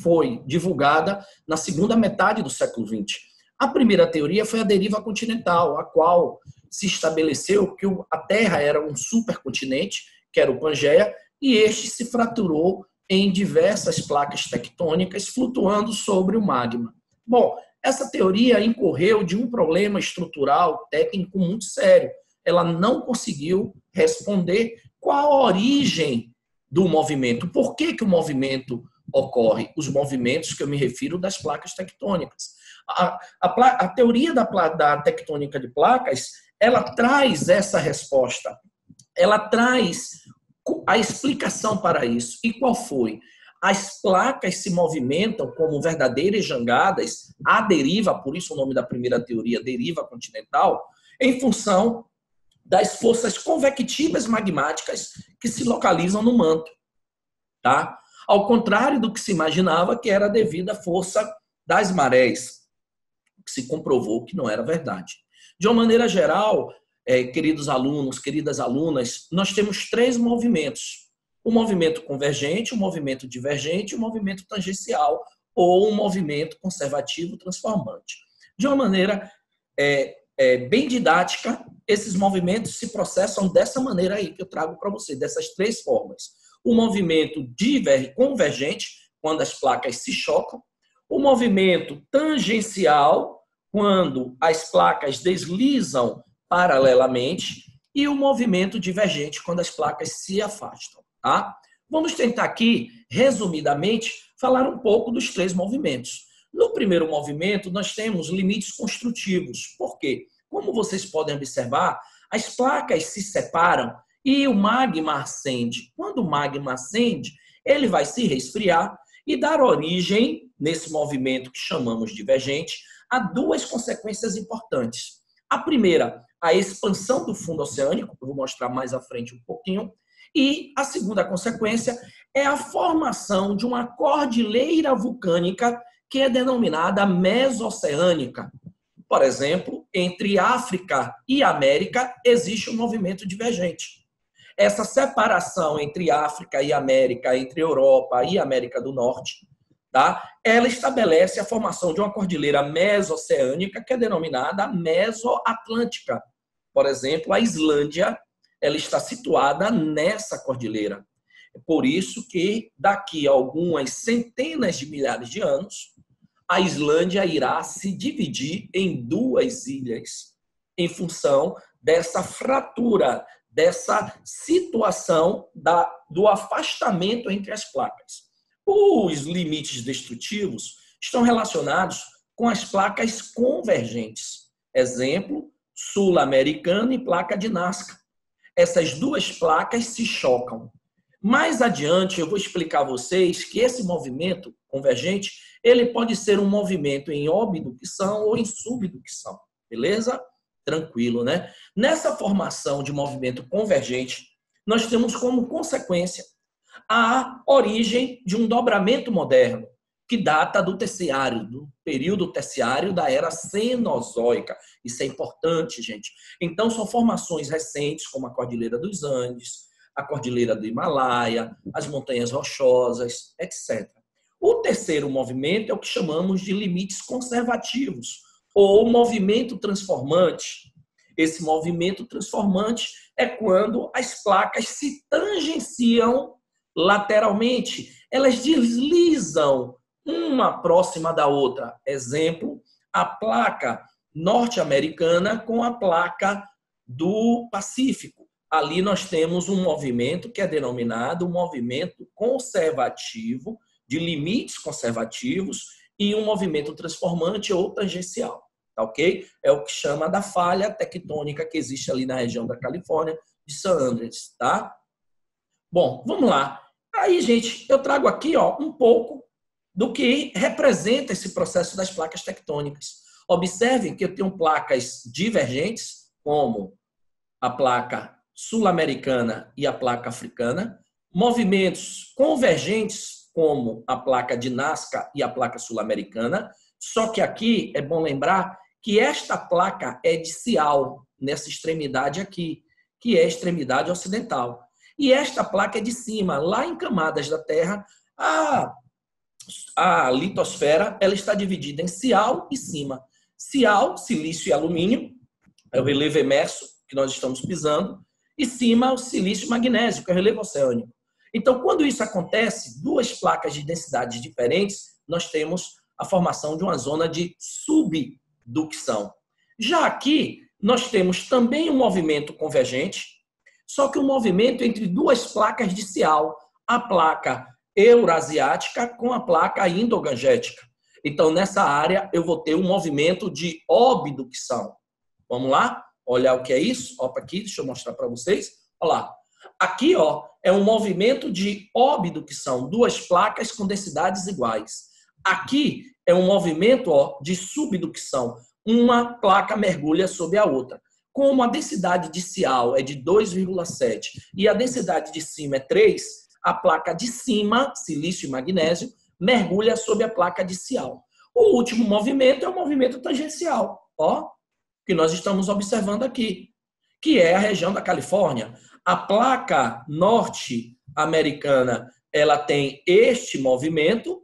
foi divulgada na segunda metade do século XX. A primeira teoria foi a deriva continental, a qual se estabeleceu que a Terra era um supercontinente, que era o Pangeia, e este se fraturou em diversas placas tectônicas flutuando sobre o magma. Bom, essa teoria incorreu de um problema estrutural, técnico muito sério. Ela não conseguiu responder qual a origem do movimento. Por que o movimento ocorre? Os movimentos que eu me refiro das placas tectônicas. A teoria da tectônica de placas, ela traz essa resposta. Ela traz a explicação para isso. E qual foi? As placas se movimentam como verdadeiras jangadas à deriva, por isso o nome da primeira teoria, deriva continental, em função das forças convectivas magmáticas que se localizam no manto. Tá? Ao contrário do que se imaginava, que era devido à força das marés, que se comprovou que não era verdade. De uma maneira geral, queridos alunos, queridas alunas, nós temos 3 movimentos. O movimento convergente, o movimento divergente e o movimento tangencial, ou um movimento conservativo transformante. De uma maneira bem didática, esses movimentos se processam dessa maneira aí que eu trago para você, dessas 3 formas. O movimento convergente, quando as placas se chocam. O movimento tangencial, quando as placas deslizam paralelamente. e o movimento divergente, quando as placas se afastam. Tá? Vamos tentar aqui, resumidamente, falar um pouco dos 3 movimentos. No primeiro movimento, nós temos limites construtivos. Por quê? Como vocês podem observar, as placas se separam e o magma ascende. Quando o magma ascende, ele vai se resfriar e dar origem, nesse movimento que chamamos divergente, a 2 consequências importantes. A primeira, a expansão do fundo oceânico, eu vou mostrar mais à frente um pouquinho, e a segunda consequência é a formação de uma cordilheira vulcânica que é denominada mesoceânica. Por exemplo, entre África e América existe um movimento divergente. Essa separação entre África e América, entre Europa e América do Norte, tá? Ela estabelece a formação de uma cordilheira mesoceânica que é denominada mesoatlântica. Por exemplo, a Islândia, ela está situada nessa cordilheira. É por isso que daqui a algumas centenas de milhares de anos, a Islândia irá se dividir em 2 ilhas, em função dessa fratura, dessa situação do afastamento entre as placas. Os limites destrutivos estão relacionados com as placas convergentes. Exemplo, sul-americana e placa de Nazca. Essas 2 placas se chocam. Mais adiante, eu vou explicar a vocês que esse movimento convergente, ele pode ser um movimento em obducção ou em subducção. Beleza? Tranquilo, né? Nessa formação de movimento convergente, nós temos como consequência a origem de um dobramento moderno, que data do terciário, do período terciário da era Cenozoica. Isso é importante, gente. Então, são formações recentes, como a Cordilheira dos Andes, a Cordilheira do Himalaia, as Montanhas Rochosas, etc. O terceiro movimento é o que chamamos de limites conservativos, ou movimento transformante. Esse movimento transformante é quando as placas se tangenciam lateralmente, elas deslizam uma próxima da outra. Exemplo, a placa norte-americana com a placa do Pacífico. Ali nós temos um movimento que é denominado movimento conservativo, de limites conservativos, e um movimento transformante ou tangencial. Tá, ok? É o que chama da falha tectônica que existe ali na região da Califórnia, de San Andreas. Tá? Bom, vamos lá. Aí, gente, eu trago aqui um pouco do que representa esse processo das placas tectônicas. Observem que eu tenho placas divergentes, como a placa sul-americana e a placa africana, movimentos convergentes, como a placa de Nazca e a placa sul-americana, só que aqui é bom lembrar que esta placa é discial, nessa extremidade aqui, que é a extremidade ocidental. E esta placa é de cima, lá em camadas da Terra, a litosfera ela está dividida em cial e cima. Cial, silício e alumínio, é o relevo emerso que nós estamos pisando, e cima o silício e magnésio, que é o relevo oceânico. Então, quando isso acontece, 2 placas de densidades diferentes, nós temos a formação de uma zona de subducção. Já aqui, nós temos também um movimento convergente, só que um movimento entre 2 placas de cial, a placa eurasiática com a placa indogangética. Então, nessa área, eu vou ter um movimento de obducção. Vamos lá? Olhar o que é isso? Opa, aqui, deixa eu mostrar para vocês. Olha lá. Aqui, é um movimento de obducção, 2 placas com densidades iguais. Aqui é um movimento de subducção, uma placa mergulha sobre a outra. Como a densidade de cial é de 2,7 e a densidade de cima é 3, a placa de cima, silício e magnésio, mergulha sobre a placa de cial. O último movimento é o movimento tangencial, que nós estamos observando aqui, que é a região da Califórnia. A placa norte-americana, ela tem este movimento,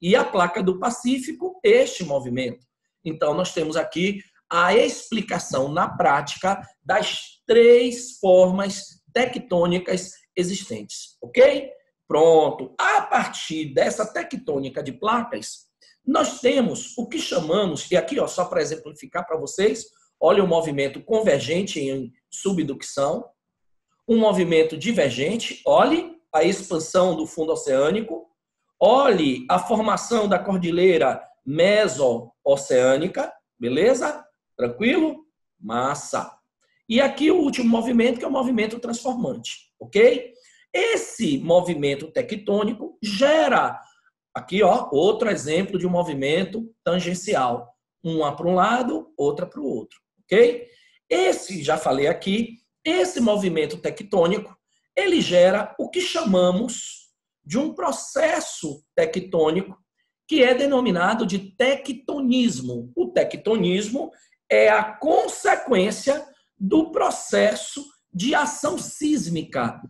e a placa do Pacífico, este movimento. Então, nós temos aqui a explicação na prática das 3 formas tectônicas existentes, ok? Pronto. A partir dessa tectônica de placas, nós temos o que chamamos, e aqui só para exemplificar para vocês, olha o movimento convergente em subducção, um movimento divergente, olhe a expansão do fundo oceânico, olhe a formação da cordilheira meso-oceânica, beleza? Tranquilo? Massa. E aqui o último movimento, que é o movimento transformante, ok? Esse movimento tectônico gera, aqui ó, outro exemplo de um movimento tangencial. Uma para um lado, outra para o outro, ok? Esse, já falei aqui, esse movimento tectônico, ele gera o que chamamos de um processo tectônico que é denominado de tectonismo. O tectonismo é a consequência do processo de ação sísmica,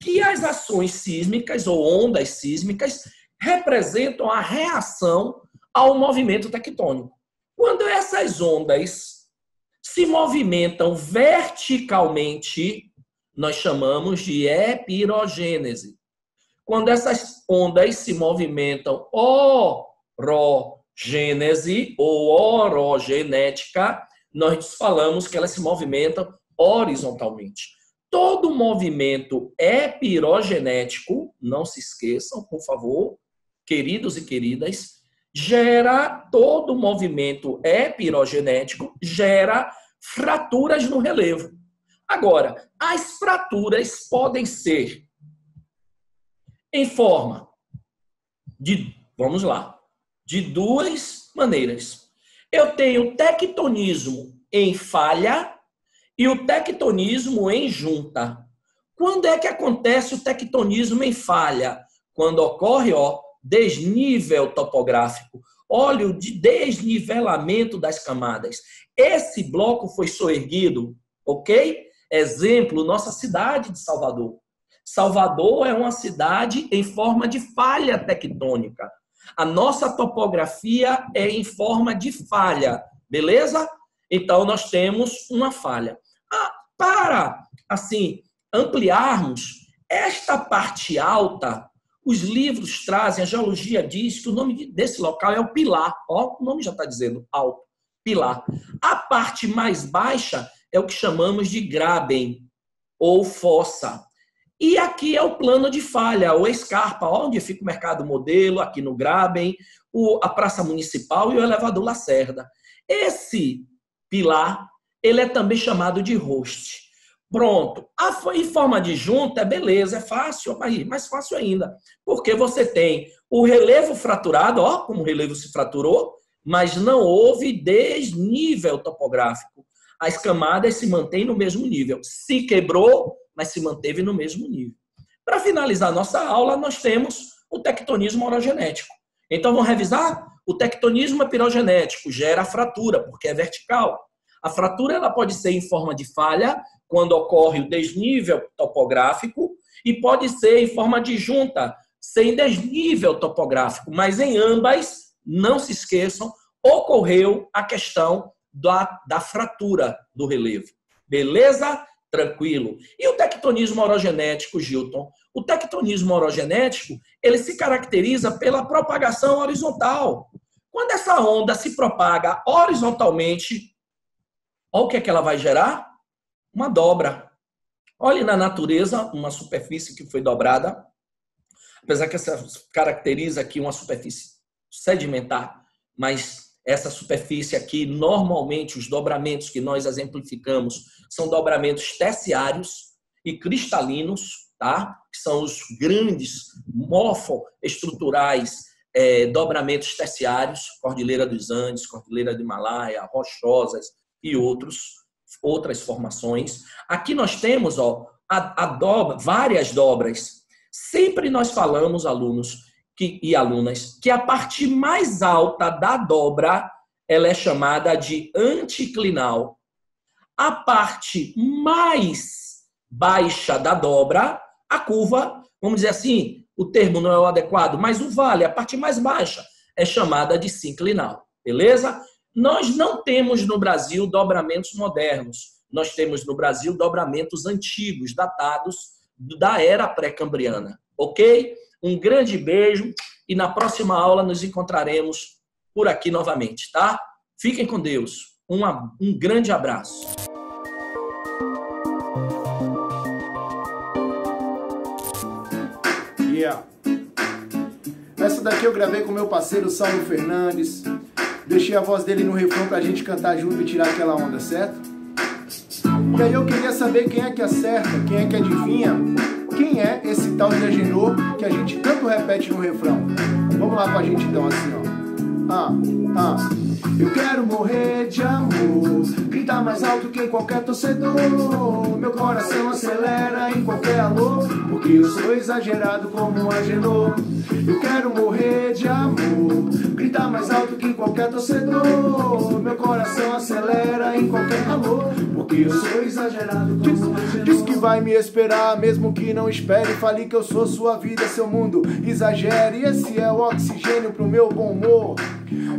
que as ações sísmicas ou ondas sísmicas representam a reação ao movimento tectônico. Quando essas ondas se movimentam verticalmente, nós chamamos de epirogênese. Quando essas ondas se movimentam orogênese ou orogenética, nós falamos que elas se movimentam horizontalmente. Todo movimento epirogenético, não se esqueçam, por favor, queridos e queridas, todo movimento epirogenético gera fraturas no relevo. Agora, as fraturas podem ser em forma vamos lá, de duas maneiras. Eu tenho tectonismo em falha e o tectonismo em junta. Quando é que acontece o tectonismo em falha? Quando ocorre, desnível topográfico. Olha o desnivelamento das camadas. Esse bloco foi soerguido, ok? Exemplo, nossa cidade de Salvador. Salvador é uma cidade em forma de falha tectônica. A nossa topografia é em forma de falha, beleza? Então, nós temos uma falha. Para, assim, ampliarmos esta parte alta, os livros trazem, a geologia diz que o nome desse local é o Pilar. O nome já está dizendo alto, Pilar. A parte mais baixa é o que chamamos de Graben, ou fossa. E aqui é o plano de falha, ou escarpa, onde fica o Mercado Modelo, aqui no Graben, a Praça Municipal e o Elevador Lacerda. Esse pilar, ele é também chamado de host. Pronto. Em forma de junta, beleza, é fácil, mais fácil ainda, porque você tem o relevo fraturado, como o relevo se fraturou, mas não houve desnível topográfico. As camadas se mantêm no mesmo nível. Se quebrou, mas se manteve no mesmo nível. Para finalizar nossa aula, nós temos o tectonismo orogenético. Então, vamos revisar? O tectonismo epirogenético gera a fratura, porque é vertical. A fratura ela pode ser em forma de falha, quando ocorre o desnível topográfico, e pode ser em forma de junta, sem desnível topográfico. Mas em ambas, não se esqueçam, ocorreu a questão da fratura do relevo. Beleza? Tranquilo. E o tectonismo orogenético, Gilton? O tectonismo orogenético, ele se caracteriza pela propagação horizontal. Quando essa onda se propaga horizontalmente, olha o que é que ela vai gerar? Uma dobra. Olhe na natureza uma superfície que foi dobrada, apesar que essa caracteriza aqui uma superfície sedimentar, mas essa superfície aqui, normalmente, os dobramentos que nós exemplificamos são dobramentos terciários e cristalinos, tá? Que são os grandes morfoestruturais dobramentos terciários, Cordilheira dos Andes, Cordilheira do Himalaia, Rochosas e outras formações. Aqui nós temos várias dobras. Sempre nós falamos, alunos e alunas, que a parte mais alta da dobra ela é chamada de anticlinal. A parte mais baixa da dobra, a curva, vamos dizer assim, o termo não é o adequado, mas o vale, a parte mais baixa, é chamada de sinclinal. Beleza? Nós não temos no Brasil dobramentos modernos. Nós temos no Brasil dobramentos antigos, datados da era pré-cambriana. Ok? Um grande beijo e na próxima aula nos encontraremos por aqui novamente, tá? Fiquem com Deus. Um grande abraço. Essa daqui eu gravei com meu parceiro Saulo Fernandes. Deixei a voz dele no refrão pra gente cantar junto e tirar aquela onda, certo? E aí eu queria saber quem é que acerta, quem é que adivinha, quem é esse tal de Agenor que a gente tanto repete no refrão. Vamos lá com a gente então, assim, ó. Eu quero morrer de amor, gritar mais alto que qualquer torcedor. Meu coração acelera em qualquer alô, porque eu sou exagerado como um Agenor. Eu quero morrer de amor, gritar mais alto que qualquer torcedor. Meu coração acelera em qualquer alô, porque eu sou exagerado como um Agenor. Diz que vai me esperar, mesmo que não espere. Fale que eu sou sua vida, seu mundo. Exagere, esse é o oxigênio pro meu bom humor.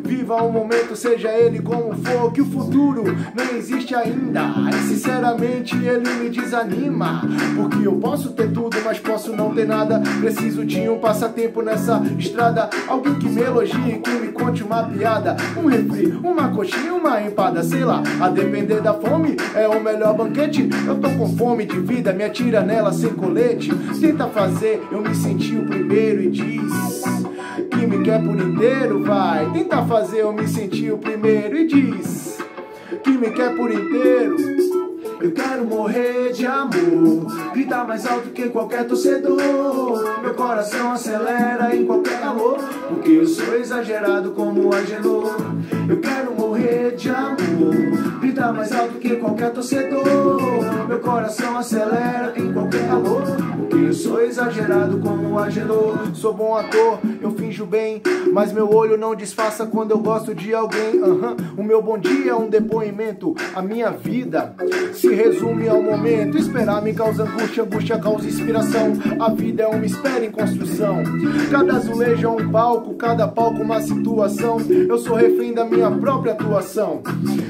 Viva o momento, seja ele como for, que o futuro não existe ainda. E sinceramente ele me desanima, porque eu posso ter tudo, mas posso não ter nada. Preciso de um passatempo nessa estrada, alguém que me elogie, que me conte uma piada, um refri, uma coxinha, uma empada, sei lá, a depender da fome é o melhor banquete. Eu tô com fome de vida, me atira nela sem colete. Tenta fazer eu me sentir o primeiro e diz que me quer por inteiro, vai. Tenta fazer eu me sentir o primeiro e diz que me quer por inteiro. Eu quero morrer de amor, gritar mais alto que qualquer torcedor. Meu coração acelera em qualquer alô, porque eu sou exagerado como Agenor. Eu quero morrer de amor, gritar mais alto que qualquer torcedor. Meu coração acelera em qualquer alô, porque eu sou exagerado como Agenor. Sou bom ator, eu finjo bem, mas meu olho não disfarça quando eu gosto de alguém. O meu bom dia é um depoimento, a minha vida se resume ao momento. Esperar me causa angústia, angústia causa inspiração. A vida é uma espera em construção. Cada azulejo é um palco, cada palco uma situação. Eu sou refém da minha própria atuação.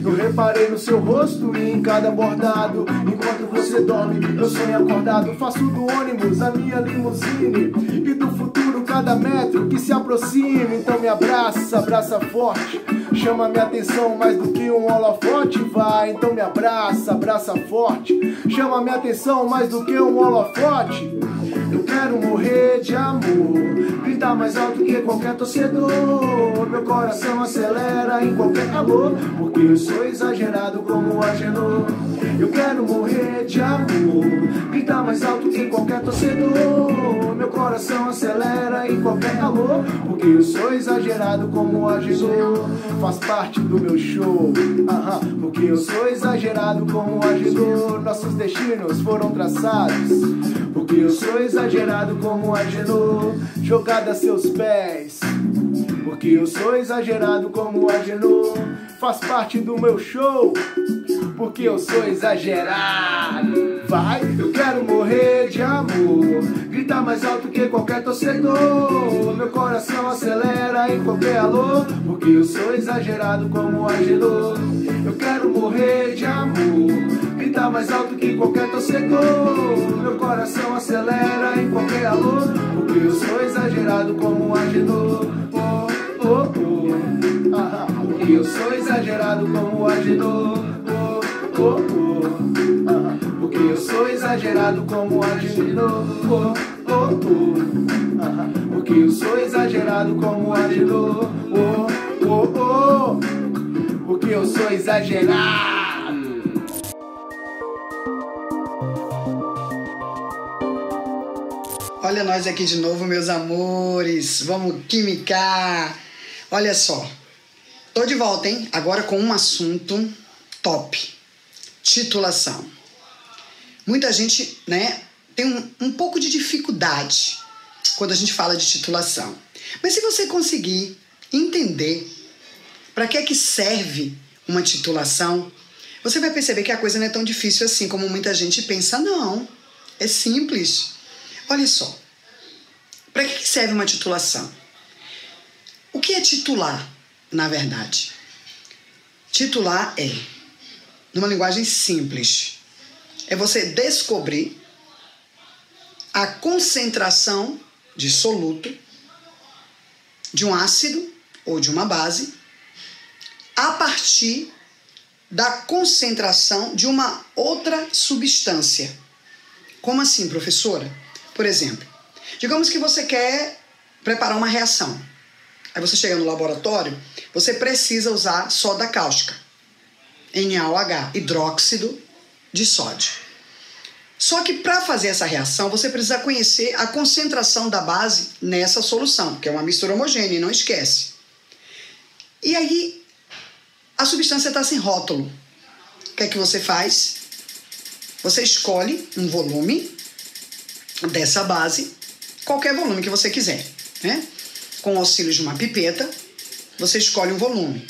Eu reparei no seu rosto e em cada bordado. Enquanto você dorme, eu sonho acordado. Faço do ônibus a minha limusine, e do futuro cada metro que se aproxima. Então me abraça, abraça forte, chama minha atenção mais do que um holofote. Vai, então me abraça, abraça forte, chama minha atenção mais do que um holofote. Eu quero morrer de amor, gritar mais alto que qualquer torcedor. Meu coração acelera em qualquer alô, porque eu sou exagerado como Agenor. Eu quero morrer de amor, gritar mais alto que qualquer torcedor. Meu coração acelera em qualquer alô, porque eu sou exagerado como Agenor. Faz parte do meu show, porque eu sou exagerado como Agenor. Nossos destinos foram traçados, porque eu sou exagerado como Agenor. Jogada a seus pés, porque eu sou exagerado como Agenor. Faz parte do meu show, porque eu sou exagerado. Vai, eu quero morrer de amor, gritar mais alto que qualquer torcedor. Meu coração acelera em qualquer alô, porque eu sou exagerado como Agenor. Eu quero morrer de amor, gritar mais alto que qualquer torcedor. Meu coração acelera em qualquer alô, porque eu sou exagerado como Agenor. Porque eu sou exagerado como Agenor. Porque eu sou exagerado como Agenor. Porque eu sou exagerado como Agenor. Porque eu sou exagerado. Olha nós aqui de novo, meus amores. Vamos quimicar. Olha só. Tô de volta, hein? Agora com um assunto top. Titulação. Muita gente, né, tem um pouco de dificuldade quando a gente fala de titulação. Mas se você conseguir entender para que é que serve uma titulação, você vai perceber que a coisa não é tão difícil assim como muita gente pensa, não. É simples. Olha só. Para que serve uma titulação? O que é titular, na verdade? Titular é, numa linguagem simples, é você descobrir a concentração de soluto de um ácido ou de uma base a partir da concentração de uma outra substância. Como assim, professora? Por exemplo, digamos que você quer preparar uma reação. Aí você chega no laboratório, você precisa usar soda cáustica, NaOH, hidróxido de sódio. Só que para fazer essa reação, você precisa conhecer a concentração da base nessa solução, porque é uma mistura homogênea, não esquece. E aí, a substância está sem rótulo. O que é que você faz? Você escolhe um volume dessa base, qualquer volume que você quiser, né? Com o auxílio de uma pipeta, você escolhe um volume.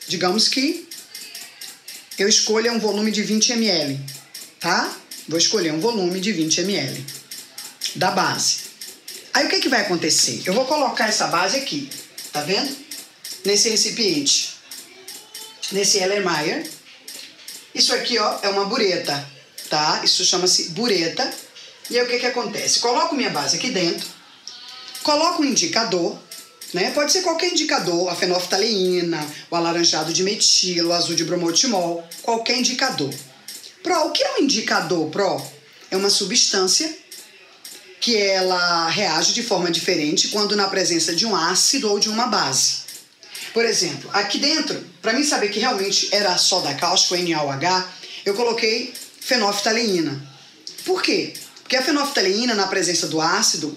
Digamos que eu escolha um volume de 20 ml, tá? Vou escolher um volume de 20 ml da base. Aí o que vai acontecer? Eu vou colocar essa base aqui, tá vendo? Nesse recipiente, nesse Erlenmeyer. Isso aqui, ó, é uma bureta, tá? Isso chama-se bureta. E aí o que acontece? Coloco minha base aqui dentro, coloco um indicador, né? Pode ser qualquer indicador, a fenolftaleína, o alaranjado de metilo, o azul de bromotimol, qualquer indicador. Pro, o que é um indicador, Pro? É uma substância que ela reage de forma diferente quando na presença de um ácido ou de uma base. Por exemplo, aqui dentro, para mim saber que realmente era soda cáustica, NaOH, eu coloquei fenolftaleína. Por quê? Porque a fenolftaleína, na presença do ácido,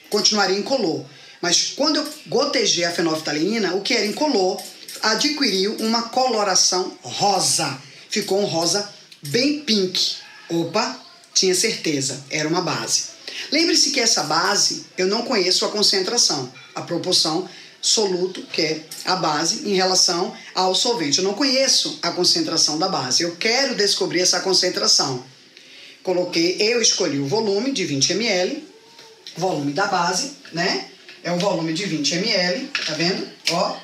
continuaria incolor. Mas quando eu gotejei a fenolftaleína, o que era incolor adquiriu uma coloração rosa. Ficou um rosa bem pink. Opa, tinha certeza, era uma base. Lembre-se que essa base, eu não conheço a concentração, a proporção soluto, que é a base, em relação ao solvente. Eu não conheço a concentração da base. Eu quero descobrir essa concentração. Eu escolhi o volume de 20 ml, volume da base, né? É um volume de 20 ml, tá vendo? Ó,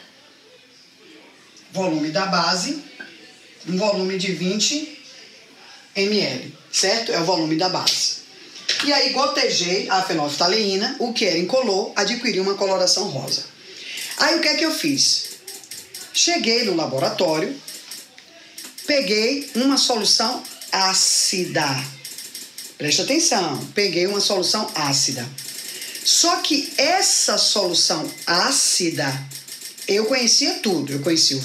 volume da base, um volume de 20 ml, certo? É o volume da base. E aí gotejei a fenolftaleína, o que era incolor, adquiriu uma coloração rosa. Aí o que é que eu fiz? Cheguei no laboratório, peguei uma solução ácida. Preste atenção, peguei uma solução ácida. Só que essa solução ácida, eu conhecia tudo. Eu conhecia o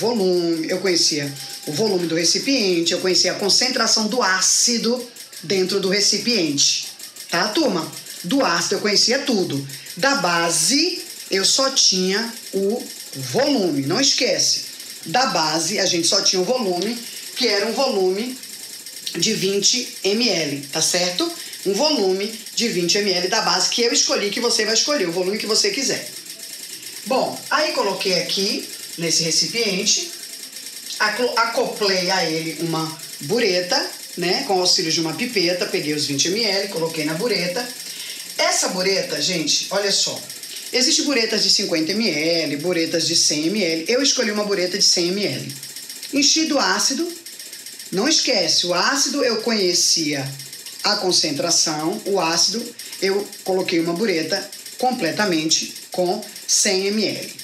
volume do recipiente, eu conhecia a concentração do ácido dentro do recipiente. Tá, turma? Do ácido eu conhecia tudo. Da base, eu só tinha o volume, não esquece. Da base, a gente só tinha o volume, que era um volume de 20 ml, tá certo? Um volume de 20 ml da base que eu escolhi, que você vai escolher, o volume que você quiser. Bom, aí coloquei aqui, nesse recipiente, acoplei a ele uma bureta, né? Com o auxílio de uma pipeta, peguei os 20 ml, coloquei na bureta. Essa bureta, gente, olha só. Existem buretas de 50 ml, buretas de 100 ml. Eu escolhi uma bureta de 100 ml. Enchi do ácido. Não esquece, o ácido eu conhecia a concentração, o ácido eu coloquei uma bureta completamente com 100 ml.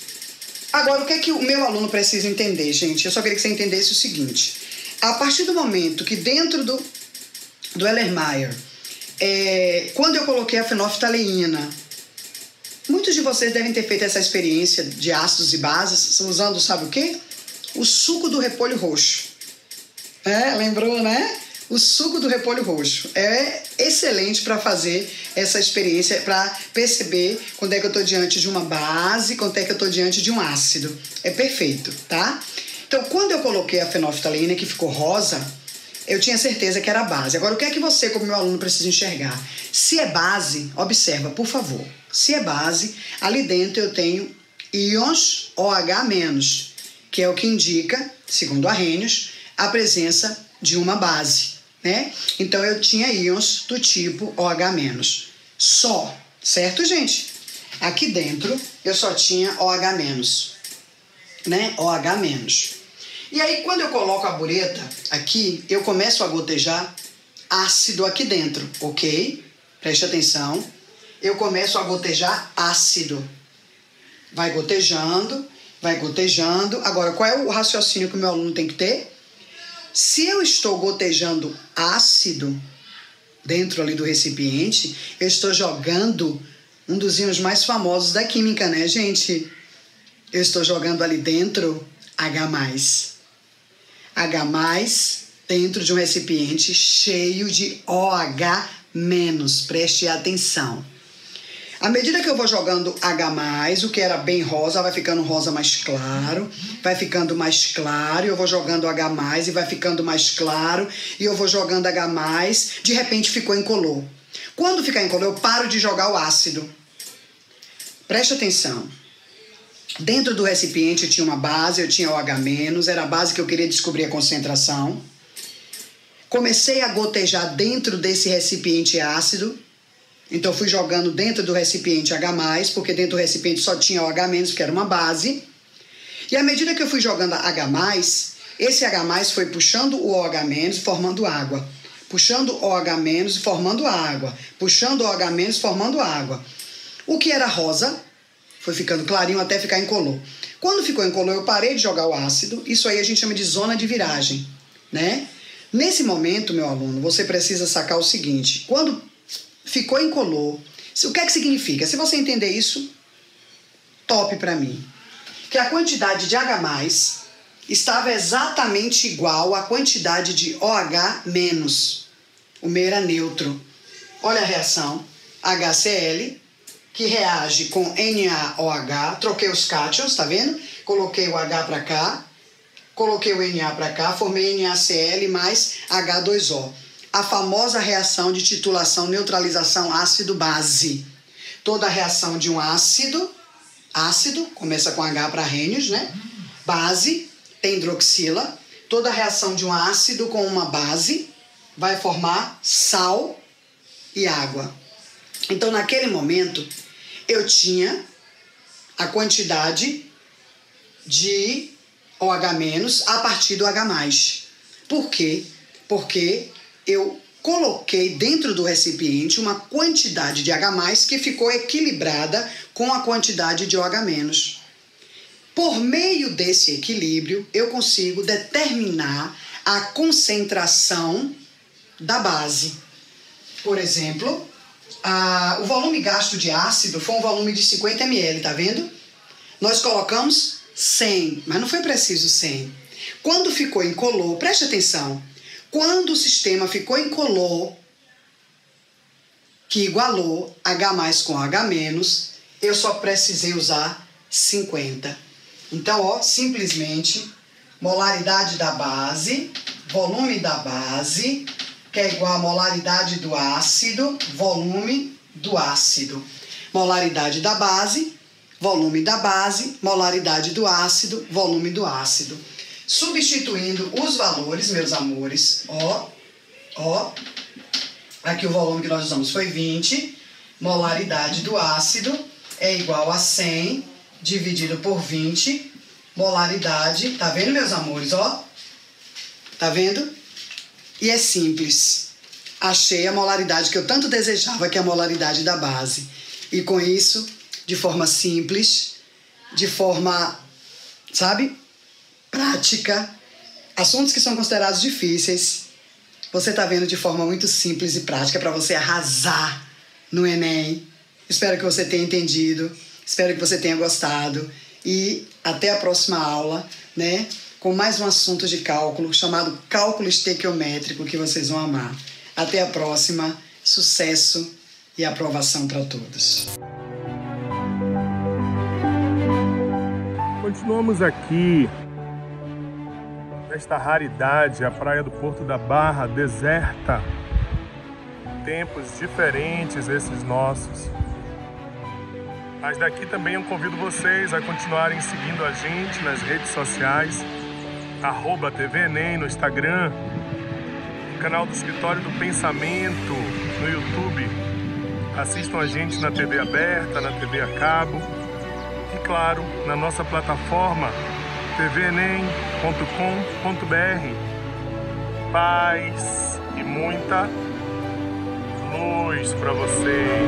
Agora, o que é que o meu aluno precisa entender, gente? Eu só queria que você entendesse o seguinte. A partir do momento que dentro do Erlenmeyer, quando eu coloquei a fenolftaleína, muitos de vocês devem ter feito essa experiência de ácidos e bases usando, sabe o quê? O suco do repolho roxo. Lembrou, né? O suco do repolho roxo é excelente para fazer essa experiência, para perceber quando é que eu estou diante de uma base, quando é que eu estou diante de um ácido. É perfeito, tá? Então, quando eu coloquei a fenolftaleína, que ficou rosa, eu tinha certeza que era base. Agora, o que é que você, como meu aluno, precisa enxergar? Se é base, observa, por favor. Se é base, ali dentro eu tenho íons OH-, que é o que indica, segundo Arrhenius, a presença de uma base, né? Então, eu tinha íons do tipo OH-, só, certo, gente? Aqui dentro, eu só tinha OH-, né? OH-. E aí, quando eu coloco a bureta aqui, eu começo a gotejar ácido aqui dentro, ok? Preste atenção. Eu começo a gotejar ácido. Vai gotejando, vai gotejando. Agora, qual é o raciocínio que o meu aluno tem que ter? Se eu estou gotejando ácido dentro ali do recipiente, eu estou jogando Um dos íons mais famosos da química, né, gente? Eu estou jogando ali dentro H+. H+, dentro de um recipiente cheio de OH-. Preste atenção. À medida que eu vou jogando H+, o que era bem rosa vai ficando rosa mais claro, vai ficando mais claro, e eu vou jogando H+, e vai ficando mais claro, e eu vou jogando H+, de repente ficou incolor. Quando ficar incolor, eu paro de jogar o ácido. Preste atenção. Dentro do recipiente tinha uma base, eu tinha OH-, era a base que eu queria descobrir a concentração. Comecei a gotejar dentro desse recipiente ácido. Então, fui jogando dentro do recipiente H+, porque dentro do recipiente só tinha OH-, que era uma base. E à medida que eu fui jogando H+, esse H+ foi puxando o OH- e formando água. Puxando o OH- e formando água. Puxando o OH- e formando água. O que era rosa foi ficando clarinho até ficar incolor. Quando ficou incolor, eu parei de jogar o ácido. Isso aí a gente chama de zona de viragem, né? Nesse momento, meu aluno, você precisa sacar o seguinte. Quando ficou incolor, o que é que significa? Se você entender isso, top para mim. Que a quantidade de H+ estava exatamente igual à quantidade de OH-. O meio era neutro. Olha a reação. HCl, que reage com NaOH. Troquei os cátions, tá vendo? Coloquei o H para cá. Coloquei o Na para cá, formei NaCl mais H2O. A famosa reação de titulação, neutralização ácido-base. Toda reação de um ácido, começa com H para Arrhenius, né? Base, tem hidroxila. Toda reação de um ácido com uma base vai formar sal e água. Então, naquele momento, eu tinha a quantidade de OH- a partir do H+. Por quê? Porque eu coloquei dentro do recipiente uma quantidade de H+, que ficou equilibrada com a quantidade de OH-. Por meio desse equilíbrio, eu consigo determinar a concentração da base. Por exemplo, o volume gasto de ácido foi um volume de 50 ml, tá vendo? Nós colocamos 100, mas não foi preciso 100. Quando ficou incolor, preste atenção, quando o sistema ficou incolor, que igualou H+ com H-, eu só precisei usar 50. Então, ó, simplesmente, molaridade da base, volume da base, que é igual a molaridade do ácido, volume do ácido. Molaridade da base, volume da base, molaridade do ácido, volume do ácido. Substituindo os valores, meus amores, ó, aqui o volume que nós usamos foi 20, molaridade do ácido é igual a 100 dividido por 20, molaridade, tá vendo, meus amores, ó? Tá vendo? E é simples. Achei a molaridade que eu tanto desejava, que é a molaridade da base. E com isso, de forma simples, de forma, sabe, prática, assuntos que são considerados difíceis, você tá vendo de forma muito simples e prática para você arrasar no Enem. Espero que você tenha entendido, espero que você tenha gostado e até a próxima aula, né? Com mais um assunto de cálculo chamado cálculo estequiométrico que vocês vão amar. Até a próxima, sucesso e aprovação para todos. Continuamos aqui nesta raridade, a praia do Porto da Barra, deserta. Tempos diferentes esses nossos. Mas daqui também eu convido vocês a continuarem seguindo a gente nas redes sociais, @TV Enem no Instagram, no canal do Escritório do Pensamento no YouTube. Assistam a gente na TV aberta, na TV a cabo e, claro, na nossa plataforma tvenem.com.br. Paz e muita luz para vocês.